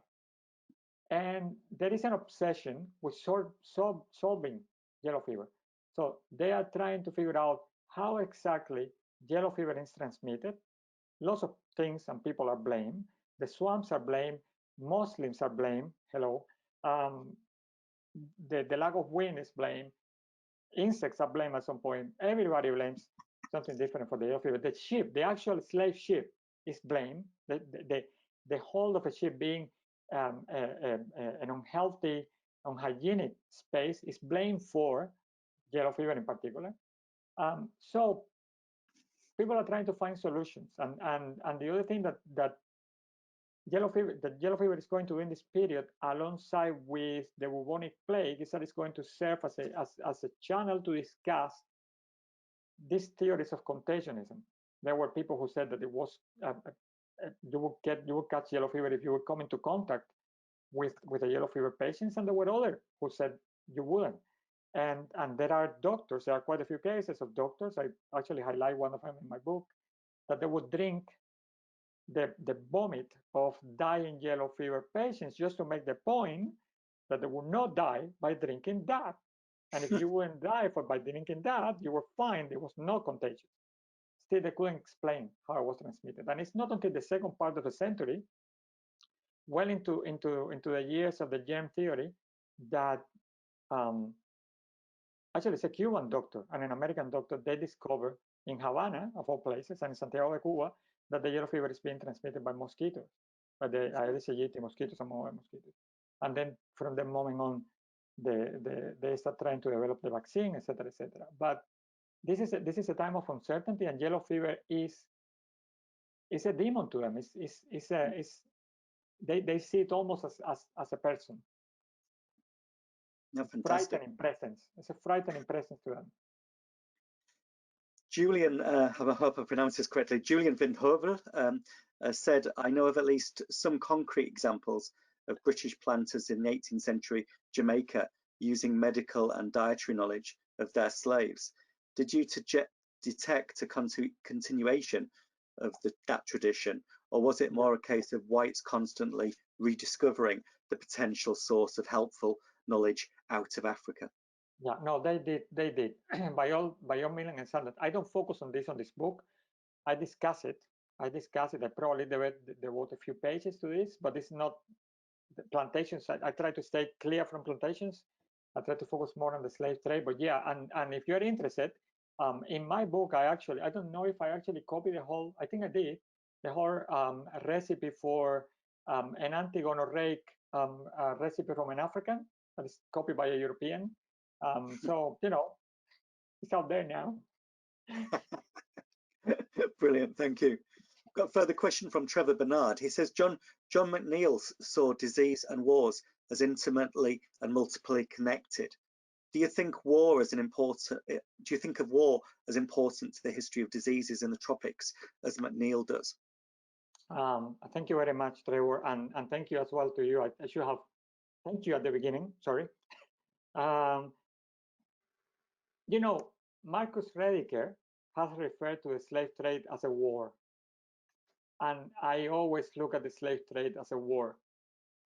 B: And there is an obsession with solving yellow fever. So they are trying to figure out how exactly yellow fever is transmitted. Lots of things and people are blamed. The swamps are blamed. Muslims are blamed. Hello. The lack of wind is blamed. Insects are blamed at some point. Everybody blames something different for the yellow fever. The ship, the actual slave ship, is blamed. The hold of a ship being an unhealthy, unhygienic space is blamed for yellow fever in particular. So people are trying to find solutions. And the other thing that yellow fever is going to do in this period, alongside with the bubonic plague, is that it's going to serve as a channel to discuss these theories of contagionism. There were people who said that it was you would catch yellow fever if you would come into contact with a yellow fever patients, and there were others who said you wouldn't. And there are doctors. There are quite a few cases of doctors. I actually highlight one of them in my book, that they would drink the vomit of dying yellow fever patients just to make the point that they would not die by drinking that. And if you wouldn't die by drinking that, you were fine. It was not contagious. Still, they couldn't explain how it was transmitted. And it's not until the second part of the century, well into the years of the germ theory, that actually it's a Cuban doctor and an American doctor, they discover in Havana, of all places, and in Santiago de Cuba, that the yellow fever is being transmitted by mosquitoes, by the Aedes aegypti mosquitoes and other mosquitoes. And then from that moment on, they start trying to develop the vaccine, etc., etc. But this is a time of uncertainty, and yellow fever is a demon to them. They see it almost as a person.
A: No, fantastic.
B: Frightening presence. It's a frightening presence to them.
A: Julian, I hope I pronounced this correctly, Julian Vindhover said, I know of at least some concrete examples of British planters in the 18th century Jamaica using medical and dietary knowledge of their slaves. Did you detect a continuation of that tradition, or was it more a case of whites constantly rediscovering the potential source of helpful knowledge out of Africa?
B: Yeah, no, they did. by all means and standards. I don't focus on this book. I discuss it. I probably devote a few pages to this, but it's not the plantations. I try to stay clear from plantations. I try to focus more on the slave trade. But yeah, and if you're interested, in my book, I don't know if I actually copied the whole. I think I did the whole recipe for an anti-gonorrheic recipe from an African that is copied by a European. So it's out there now.
A: Brilliant, thank you. Got a further question from Trevor Bernard. He says, John McNeill saw disease and wars as intimately and multiply connected. Do you think of war as important to the history of diseases in the tropics as McNeill does?
B: Thank you very much, Trevor, and thank you as well to you. I should have thanked you at the beginning. Sorry. Marcus Rediker has referred to the slave trade as a war. And I always look at the slave trade as a war.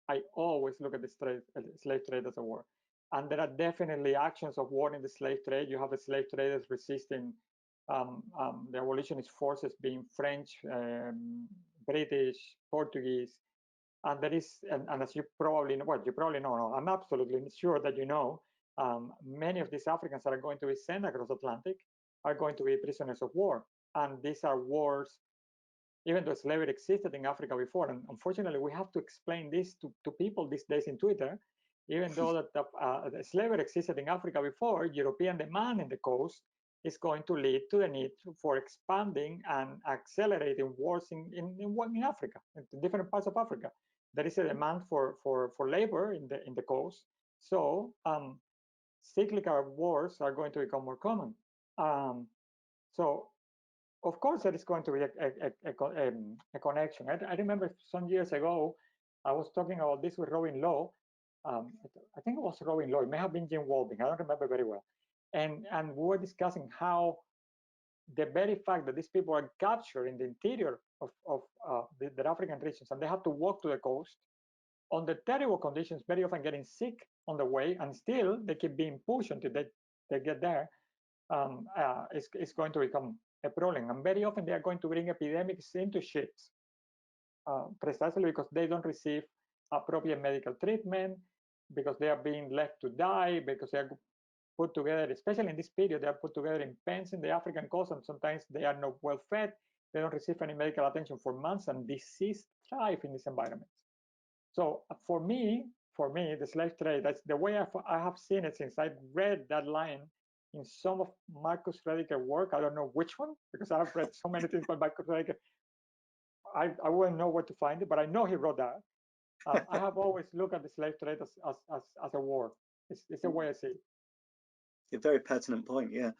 B: I always look at the slave trade as a war. And there are definitely actions of war in the slave trade. You have the slave traders resisting the abolitionist forces being French, British, Portuguese. And there is, and as you probably know, no, I'm absolutely sure that you know, many of these Africans that are going to be sent across the Atlantic are going to be prisoners of war. And these are wars, even though slavery existed in Africa before. And unfortunately, we have to explain this to people these days in Twitter. Even though that slavery existed in Africa before, European demand in the coast is going to lead to the need for expanding and accelerating wars in Africa, in different parts of Africa. There is a demand for labor in the coast. So cyclical wars are going to become more common. So of course, there is going to be a connection. I remember some years ago, I was talking about this with Robin Lowe. I think it was Robin Lowe. It may have been Jim Walbing. I don't remember very well. And we were discussing how the very fact that these people are captured in the interior of the African regions, and they have to walk to the coast under terrible conditions, very often getting sick on the way, and still they keep being pushed until they get there, it's going to become a problem. And very often they are going to bring epidemics into ships, precisely because they don't receive appropriate medical treatment, because they are being left to die, because they are put together, especially in this period, they are put together in pens in the African coast, and sometimes they are not well fed, they don't receive any medical attention for months, and disease thrive in these environments. So for me, the slave trade, that's the way I have seen it since I read that line in some of Marcus Rediker's work. I don't know which one, because I've read so many things by Marcus Rediker. I wouldn't know where to find it, but I know he wrote that. I have always looked at the slave trade as a war. It's the way I see it.
A: A very pertinent point, yeah.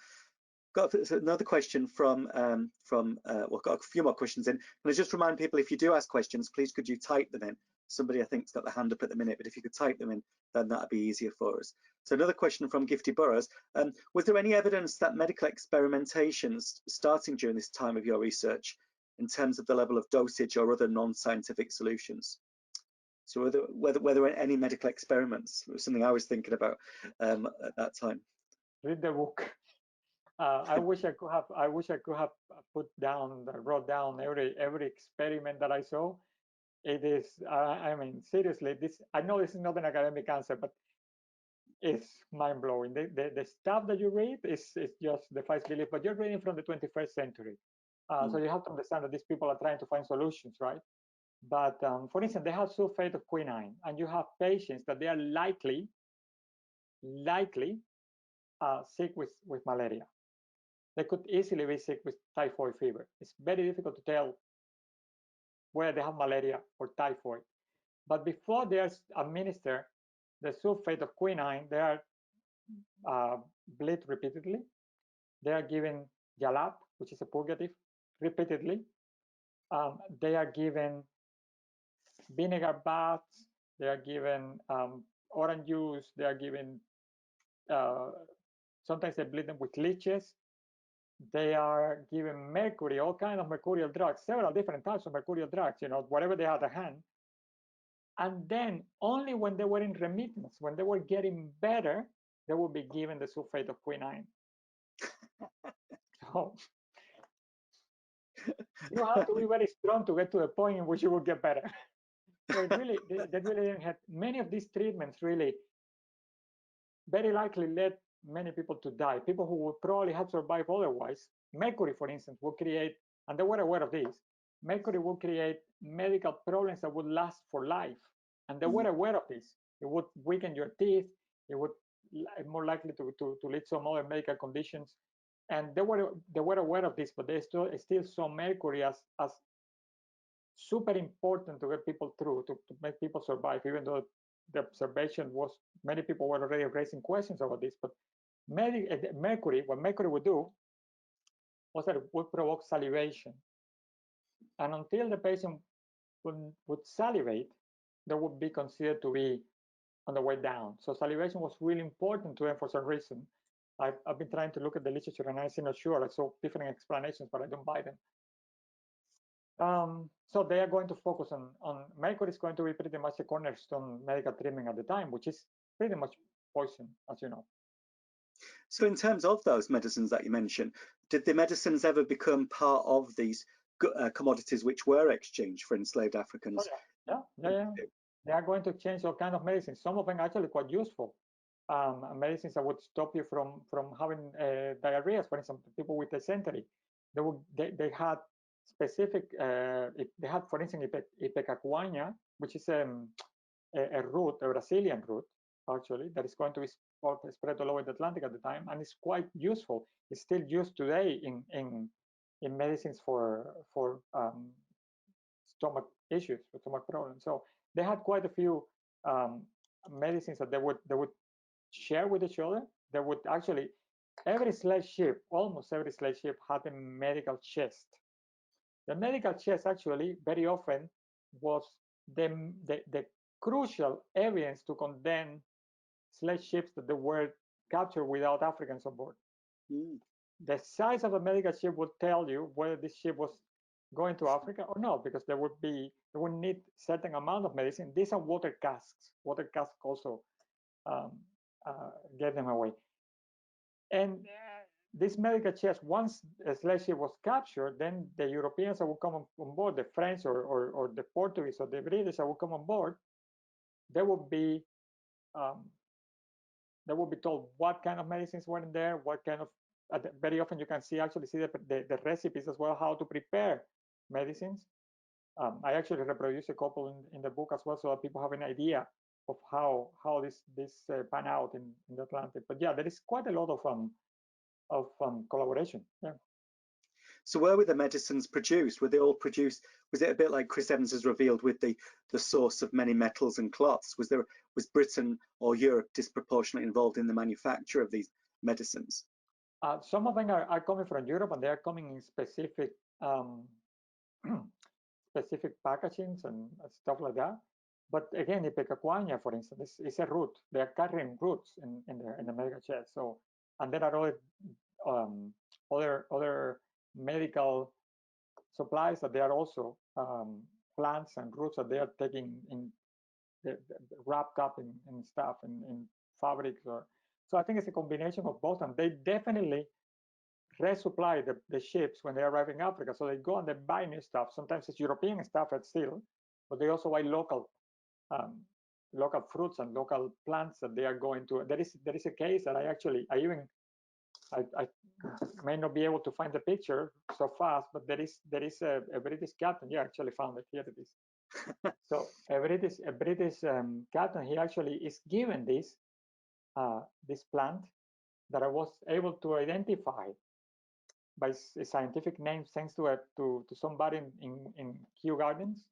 A: Got another question from well, got a few more questions in. And I just remind people, if you do ask questions, please could you type them in? Somebody I think's got their hand up at the minute, but if you could type them in, then that'd be easier for us. So another question from Gifty Burrows. Was there any evidence that medical experimentations starting during this time of your research in terms of the level of dosage or other non-scientific solutions? So were there any medical experiments? It was something I was thinking about at that time.
B: Read the book. I wish I could have wrote down every experiment that I saw. It is, I mean, seriously, I know this is not an academic answer, but it's mind blowing. The stuff that you read is just defies belief. But you're reading from the 21st century, so you have to understand that these people are trying to find solutions, right? But for instance, they have sulfate of quinine, and you have patients that they are likely sick with malaria. They could easily be sick with typhoid fever. It's very difficult to tell whether they have malaria or typhoid. But before they are administered the sulfate of quinine, they are bleed repeatedly. They are given jalap, which is a purgative, repeatedly. They are given vinegar baths. They are given orange juice. They are given, sometimes they bleed them with leeches. They are given mercury, all kinds of mercurial drugs, several different types of mercurial drugs, whatever they had at hand. And then only when they were in remittance, when they were getting better, they would be given the sulfate of quinine. So you have to be very strong to get to the point in which you will get better. So it really, they really didn't have many of these treatments. Really, very likely led many people to die. People who would probably have survived otherwise. Mercury, for instance, will create, and they were aware of this. Mercury will create medical problems that would last for life, and they were aware of this. It would weaken your teeth. It would more likely to lead some other medical conditions, and they were aware of this, but they still saw mercury as super important to get people through, to make people survive, even though the observation was many people were already raising questions about this. But mercury, what mercury would do was that it would provoke salivation, and until the patient would salivate, they would be considered to be on the way down. So salivation was really important to them for some reason. I've been trying to look at the literature and I'm not sure. I saw different explanations, but I don't buy them. So they are going to focus on mercury is going to be pretty much a cornerstone medical treatment at the time, which is pretty much poison, as you know.
A: So in terms of those medicines that you mentioned, did the medicines ever become part of these commodities which were exchanged for enslaved Africans?
B: Oh, yeah. They are going to change all kinds of medicines. Some of them actually quite useful. Medicines that would stop you from having diarrhea, for example, people with dysentery. They had specific, they had, for instance, ipecacuanha, which is a root, a Brazilian root, actually, that is going to be spread all over the Atlantic at the time, and it's quite useful. It's still used today in medicines for stomach issues, for stomach problems. So they had quite a few medicines that they would share with each other. They would actually, every slave ship, almost every slave ship had a medical chest. The medical chest actually very often was the crucial evidence to condemn slave ships that they were captured without Africans on board. The size of a medical ship would tell you whether this ship was going to Africa or not, because they would need certain amount of medicine. These are water casks. Water casks also get them away. And this medical chest, once a slave ship was captured, then the Europeans that would come on board, the French or the Portuguese or the British that would come on board, they would be told what kind of medicines were in there, what kind of. Very often you can see the recipes as well, how to prepare medicines. I actually reproduce a couple in the book as well, so that people have an idea of how this pan out in the Atlantic. But yeah, there is quite a lot of collaboration. Yeah.
A: So where were the medicines produced? Were they all produced? Was it a bit like Chris Evans has revealed with the source of many metals and cloths? Was Britain or Europe disproportionately involved in the manufacture of these medicines?
B: Some of them are coming from Europe, and they are coming in specific specific packagings and stuff like that. But again, ipecacuanha, for instance, is a root. They are carrying roots in the medical chest. So, and there are other medical supplies that they are also plants and roots that they are taking wrapped up in stuff in fabrics. So I think it's a combination of both, and they definitely resupply the ships when they arrive in Africa. So they go and they buy new stuff. Sometimes it's European stuff at still, but they also buy local fruits and local plants that they are going to. There is a case that I may not be able to find the picture so fast, but there is a British captain. Yeah, I actually found it. Here it is. So a British captain, he actually is given this plant that I was able to identify by a scientific name, thanks to somebody in Kew Gardens.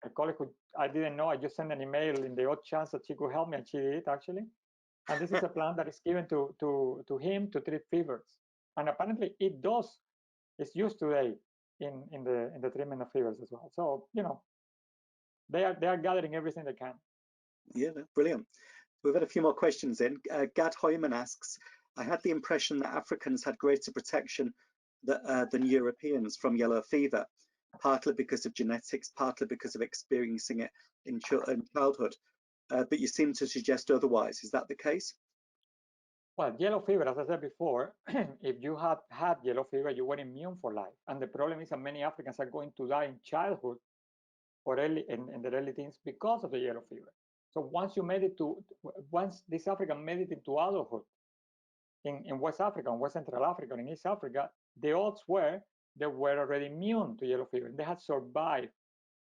B: A colleague who I didn't know. I just sent an email in the odd chance that she could help me, and she did actually. And this is a plant that is given to him to treat fevers, and apparently it's used today in the treatment of fevers as well. So they are gathering everything they can.
A: Yeah, brilliant. We've had a few more questions in. Gad Hoyman asks, I had the impression that Africans had greater protection than Europeans from yellow fever, partly because of genetics, partly because of experiencing it in childhood. But you seem to suggest otherwise. Is that the case?
B: Well, yellow fever, as I said before, if you had yellow fever, you were immune for life. And the problem is that many Africans are going to die in childhood or early in the early teens because of the yellow fever. So once this African made it into adulthood in West Africa, in West Central Africa, and in East Africa, the odds were they were already immune to yellow fever. They had survived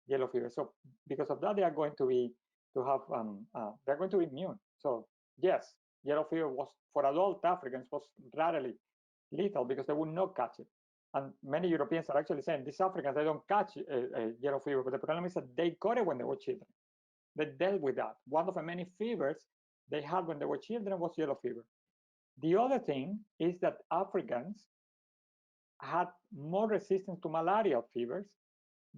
B: yellow fever. So because of that, they are going to be they're going to be immune. So yes, yellow fever was for adult Africans was rarely lethal because they would not catch it. And many Europeans are actually saying these Africans they don't catch yellow fever, but the problem is that they got it when they were children. They dealt with that. One of the many fevers they had when they were children was yellow fever. The other thing is that Africans had more resistance to malarial fevers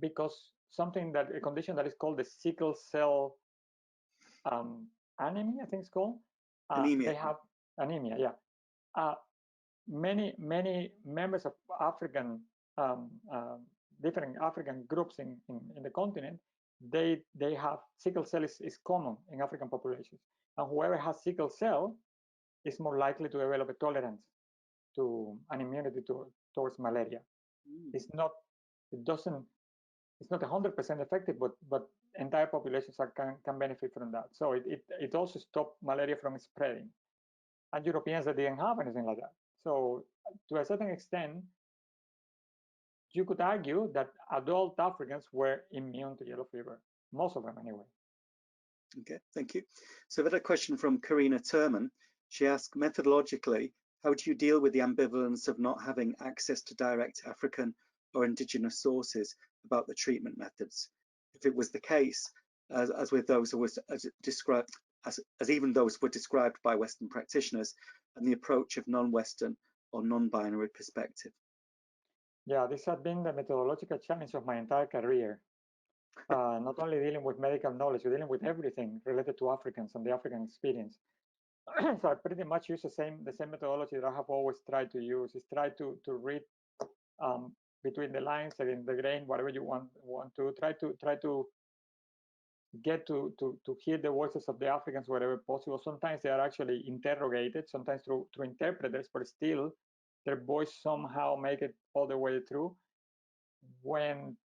B: because a condition that is called the sickle cell anemia, I think it's called.
A: Anemia.
B: They have anemia, yeah. Many members of African different African groups in the continent, they have sickle cell is common in African populations, and whoever has sickle cell is more likely to develop a tolerance to an immunity towards malaria. It's not 100% effective, but entire populations can benefit from that. So it also stopped malaria from spreading. And Europeans that didn't have anything like that. So to a certain extent, you could argue that adult Africans were immune to yellow fever, most of them anyway.
A: Okay, thank you. So I've had a question from Karina Turman. She asked, methodologically, how do you deal with the ambivalence of not having access to direct African or indigenous sources about the treatment methods? If it was the case, as with those who was described, as even those were described by Western practitioners, and the approach of non-Western or non-binary perspective.
B: Yeah, this has been the methodological challenge of my entire career. Not only dealing with medical knowledge, you're dealing with everything related to Africans and the African experience. So I pretty much use the same methodology that I have always tried to use, is try to read between the lines, again, the grain, whatever you want to try to get to hear the voices of the Africans wherever possible. Sometimes they are actually interrogated, sometimes through interpreters, but still their voice somehow make it all the way through. When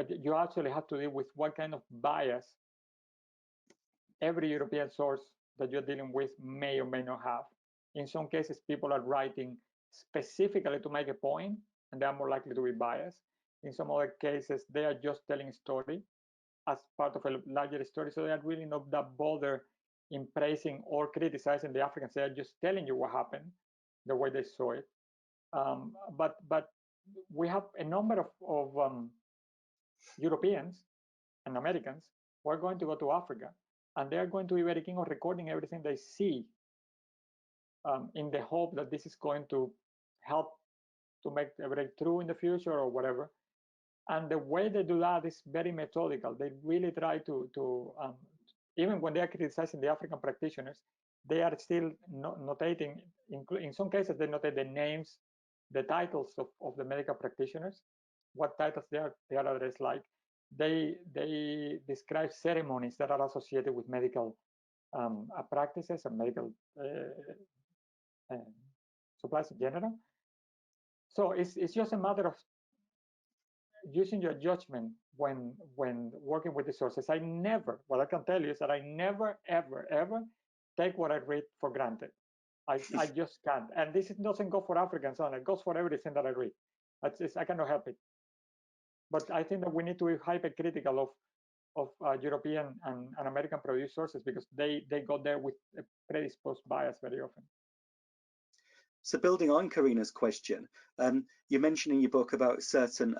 B: you actually have to deal with what kind of bias every European source that you're dealing with may or may not have. In some cases, people are writing specifically to make a point, and they are more likely to be biased. In some other cases, they are just telling a story as part of a larger story, so they are really not that bothered in praising or criticizing the Africans. They are just telling you what happened, the way they saw it. But we have a number of Europeans and Americans who are going to go to Africa, and they are going to be very keen on recording everything they see in the hope that this is going to help to make a breakthrough in the future or whatever. And the way they do that is very methodical. They really try to even when they are criticizing the African practitioners, they are still notating, in some cases, they notate the names, the titles of the medical practitioners, what titles they are addressed like. They describe ceremonies that are associated with medical practices and medical supplies in general. So it's just a matter of using your judgment when working with the sources. What I can tell you is that I never, ever, ever take what I read for granted. I just can't. And this doesn't go for Africans only. It goes for everything that I read. I cannot help it. But I think that we need to be hypercritical of European and American produced sources because they go there with a predisposed bias very often.
A: So building on Karina's question, you mentioned in your book about certain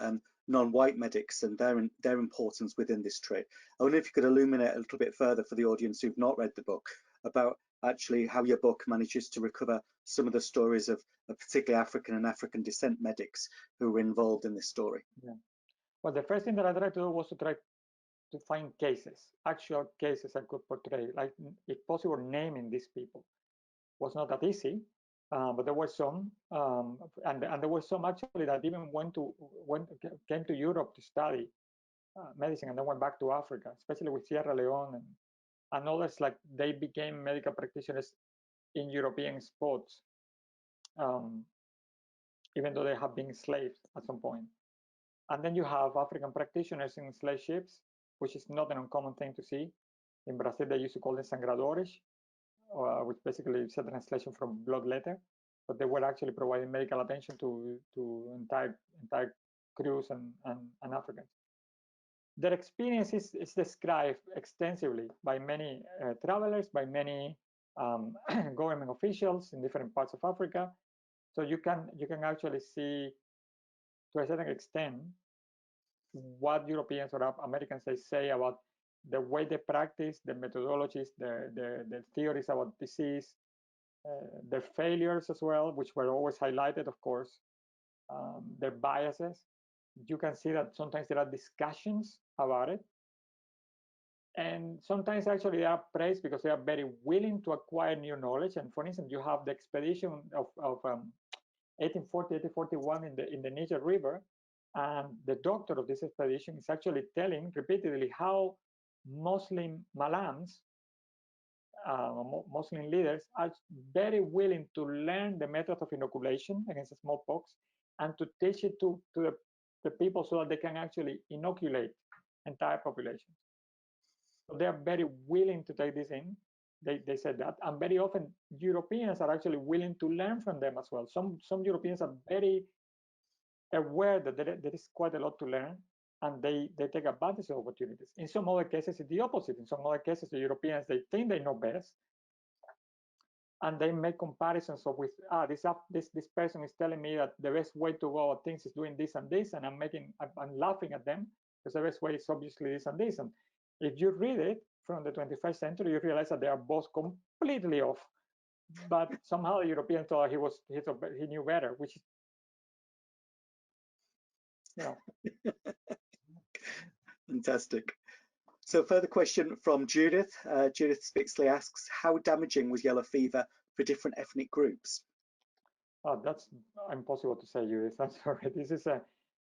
A: non-white medics and their importance within this trade. I wonder if you could illuminate a little bit further for the audience who've not read the book about actually how your book manages to recover some of the stories of particularly African and African descent medics who were involved in this story.
B: Yeah. Well, the first thing that I tried to do was to try to find cases, actual cases I could portray, like if possible naming these people. Was not that easy, but there were some, and there were some actually that even came to Europe to study medicine and then went back to Africa, especially with Sierra Leone and others, like they became medical practitioners in European spots, even though they have been slaves at some point. And then you have African practitioners in slave ships, which is not an uncommon thing to see. In Brazil, they used to call them sangradores, which basically is a translation from bloodletter, but they were actually providing medical attention to entire crews and Africans. Their experience is described extensively by many travelers, by many government officials in different parts of Africa. So you can actually see, to a certain extent, what Europeans or Americans say about the way they practice, the methodologies, the theories about disease, their failures as well, which were always highlighted, of course, their biases. You can see that sometimes there are discussions about it. And sometimes actually they are praised because they are very willing to acquire new knowledge. And for instance, you have the expedition of 1840, 1841 in the Niger River. And the doctor of this expedition is actually telling repeatedly how Muslim malams, Muslim leaders, are very willing to learn the method of inoculation against smallpox and to teach it to the people so that they can actually inoculate entire populations. So they are very willing to take this in. They said that, and very often Europeans are actually willing to learn from them as well. Some Europeans are very aware that there is quite a lot to learn, and they take advantage of opportunities. In some other cases, it's the opposite. In some other cases, the Europeans, they think they know best, and they make comparisons of with this person is telling me that the best way to go about things is doing this and this, and I'm laughing at them because the best way is obviously this and this. And if you read it from the 21st century, you realize that they are both completely off. But somehow the European thought he knew better, which is, you know.
A: Fantastic. So further question from Judith. Judith Spixley asks, how damaging was yellow fever for different ethnic groups?
B: Oh, that's impossible to say, Judith. I'm sorry. This is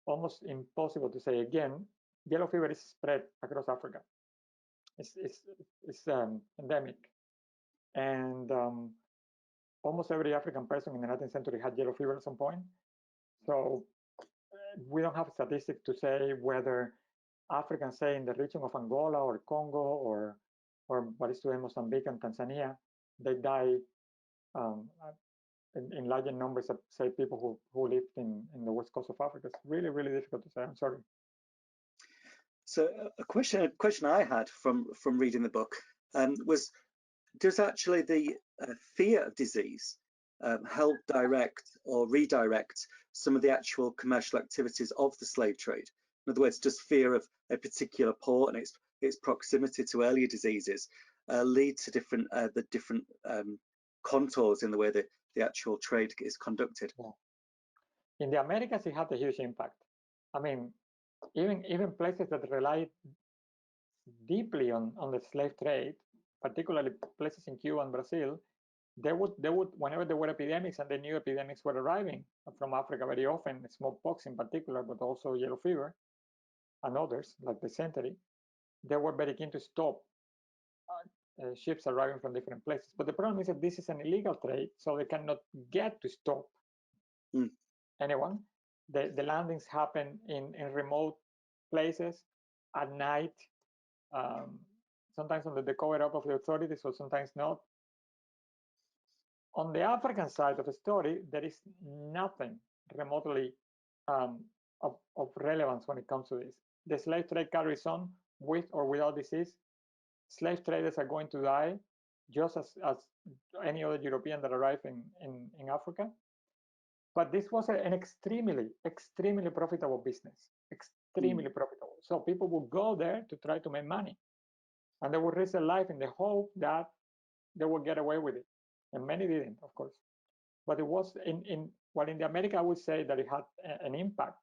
B: almost impossible to say. Again, yellow fever is spread across Africa. It's endemic. And almost every African person in the 19th century had yellow fever at some point. So we don't have statistics to say whether Africans, say in the region of Angola or Congo or what is today Mozambique and Tanzania, they die in larger numbers of, say, people who lived in the west coast of Africa. It's really, really difficult to say. I'm sorry.
A: So a question I had from reading the book was, does actually the fear of disease help direct or redirect some of the actual commercial activities of the slave trade? In other words, does fear of a particular port and its proximity to earlier diseases lead to the different contours in the way that the actual trade is conducted?
B: Yeah. In the Americas, it had a huge impact. I mean, even places that rely deeply on the slave trade, particularly places in Cuba and Brazil, they would whenever there were epidemics, and they knew epidemics were arriving from Africa very often, smallpox in particular, but also yellow fever and others like dysentery, they were very keen to stop ships arriving from different places. But the problem is that this is an illegal trade, so they cannot get to stop anyone. The landings happen in remote places at night, sometimes under the cover up of the authorities, or sometimes not. On the African side of the story, there is nothing remotely of relevance when it comes to this. The slave trade carries on with or without disease. Slave traders are going to die just as any other European that arrived in Africa. But this was an extremely, extremely profitable business, extremely profitable. So people would go there to try to make money, and they would risk their life in the hope that they would get away with it. And many didn't, of course. But it was in the America, I would say that it had an impact.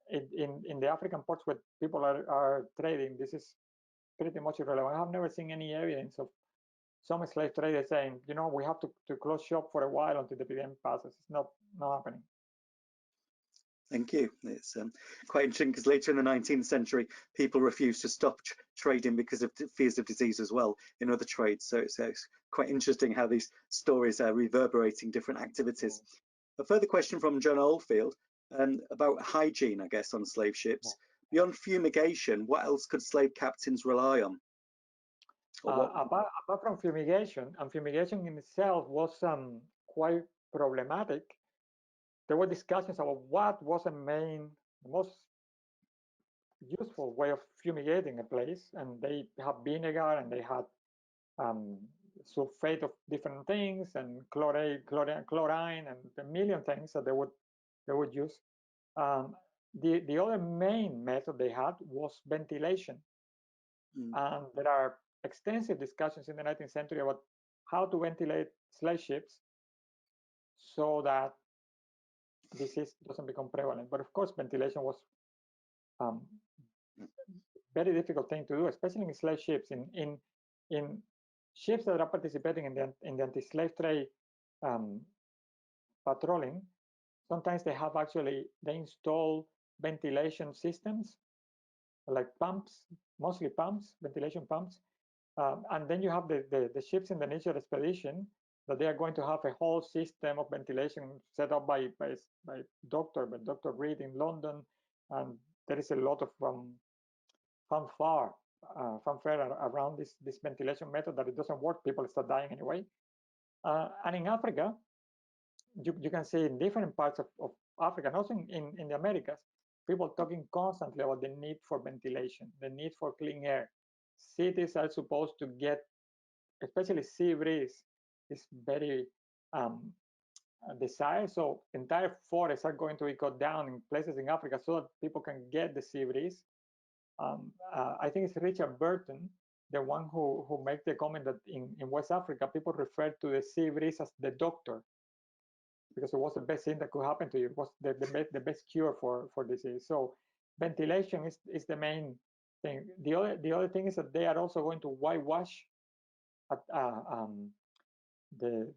B: In the African ports where people are trading, this is pretty much irrelevant. I have never seen any evidence of some slave traders saying, you know, we have to close shop for a while until the epidemic passes. It's not happening.
A: Thank you. It's quite interesting because later in the 19th century, people refused to stop trading because of fears of disease as well in other trades. So it's quite interesting how these stories are reverberating different activities. A further question from John Oldfield about hygiene, I guess, on slave ships. Beyond fumigation, what else could slave captains rely on?
B: Apart from fumigation, and fumigation in itself was quite problematic, there were discussions about what was the most useful way of fumigating a place, and they had vinegar, and they had sulfate of different things, and chlorine, and a million things that they would use. The other main method they had was ventilation, and there are extensive discussions in the 19th century about how to ventilate slave ships so that disease doesn't become prevalent. But of course, ventilation was very difficult thing to do, especially in slave ships. In ships that are participating in the anti-slave trade patrolling, sometimes they install ventilation systems like pumps, mostly pumps, ventilation pumps. And then you have the ships in the initial expedition that they are going to have a whole system of ventilation set up by Dr. Reed in London, and there is a lot of fanfare around this ventilation method that it doesn't work. People start dying anyway. And in Africa, you can see in different parts of Africa, and also in the Americas, people talking constantly about the need for ventilation, the need for clean air. Cities are supposed to get, especially sea breeze, is very desired. So entire forests are going to be cut down in places in Africa so that people can get the sea breeze. I think it's Richard Burton, the one who made the comment that in West Africa, people refer to the sea breeze as the doctor, because it was the best thing that could happen to you. It was the best cure for disease. So ventilation is the main thing. The other thing is that they are also going to whitewash the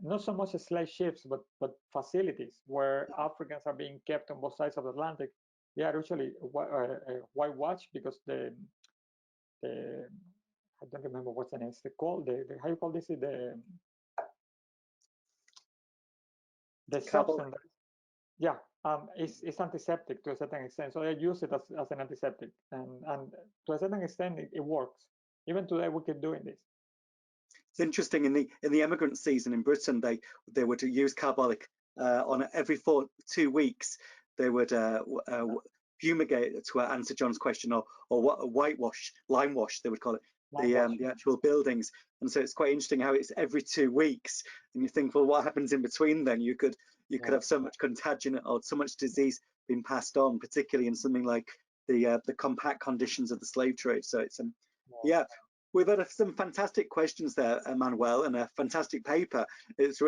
B: not so much slave ships, but facilities where Africans are being kept on both sides of the Atlantic. They are usually whitewashed because the I don't remember what's the name. It's called how you call this? The substance. Yeah, it's antiseptic to a certain extent. So they use it as an antiseptic, and to a certain extent it works. Even today we keep doing this.
A: It's interesting in the emigrant season in Britain, they would use carbolic on every 2 weeks. They would fumigate, to answer John's question, or whitewash, lime wash, they would call it, the actual buildings. And so it's quite interesting how it's every 2 weeks, and you think, well, what happens in between then? You could have so much contagion or so much disease being passed on, particularly in something like the compact conditions of the slave trade. So it's yeah. We've had some fantastic questions there, Manuel, and a fantastic paper. There's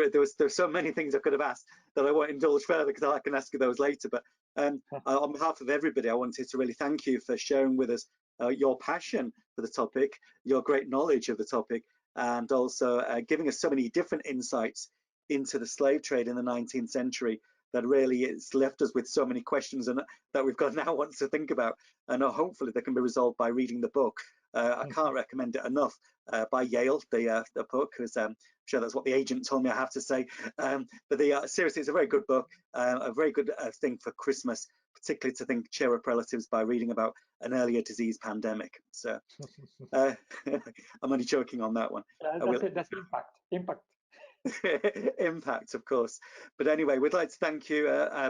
A: so many things I could have asked that I won't indulge further because I can ask you those later. But on behalf of everybody, I wanted to really thank you for sharing with us your passion for the topic, your great knowledge of the topic, and also giving us so many different insights into the slave trade in the 19th century that really it's left us with so many questions and that we've got now want to think about, and hopefully they can be resolved by reading the book. I can't recommend it enough, by Yale, the book, because I'm sure that's what the agent told me I have to say. But seriously, it's a very good book, a very good thing for Christmas, particularly to cheer up relatives by reading about an earlier disease pandemic. So I'm only joking on that one.
B: That's impact.
A: Impact, of course. But anyway, we'd like to thank you,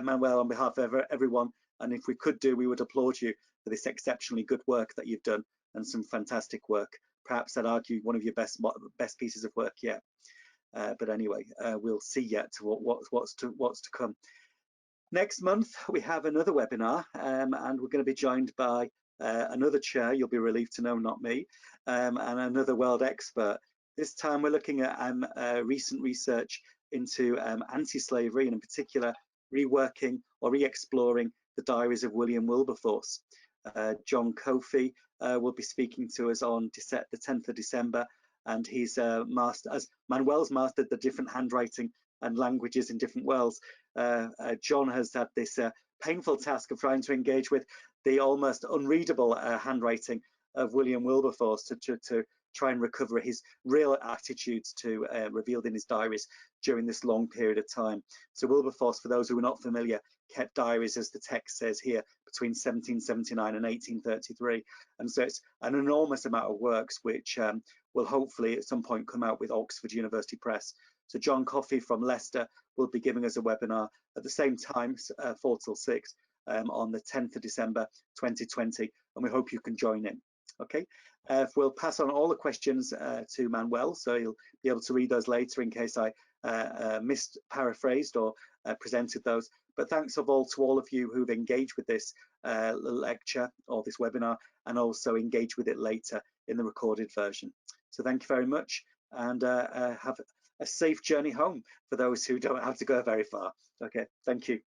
A: Manuel, on behalf of everyone. And if we could we would applaud you for this exceptionally good work that you've done, and some fantastic work. Perhaps I'd argue one of your best pieces of work yet. But anyway, we'll see yet what's to come. Next month we have another webinar, and we're going to be joined by another chair. You'll be relieved to know, not me, and another world expert. This time we're looking at recent research into anti-slavery, and in particular reworking or re-exploring the diaries of William Wilberforce. John Kofi will be speaking to us on the 10th of December, and he's as Manuel's mastered the different handwriting and languages in different worlds. John has had this painful task of trying to engage with the almost unreadable handwriting of William Wilberforce to try and recover his real attitudes to revealed in his diaries during this long period of time. So Wilberforce, for those who are not familiar, kept diaries, as the text says here, between 1779 and 1833. And so it's an enormous amount of works which will hopefully at some point come out with Oxford University Press. So John Coffey from Leicester will be giving us a webinar at the same time, 4 till 6, on the 10th of December 2020, and we hope you can join in. Okay, we'll pass on all the questions to Manuel, so he'll be able to read those later in case I paraphrased or presented those. But thanks to all of you who've engaged with this lecture or this webinar, and also engage with it later in the recorded version. So thank you very much, and have a safe journey home for those who don't have to go very far. Okay, thank you.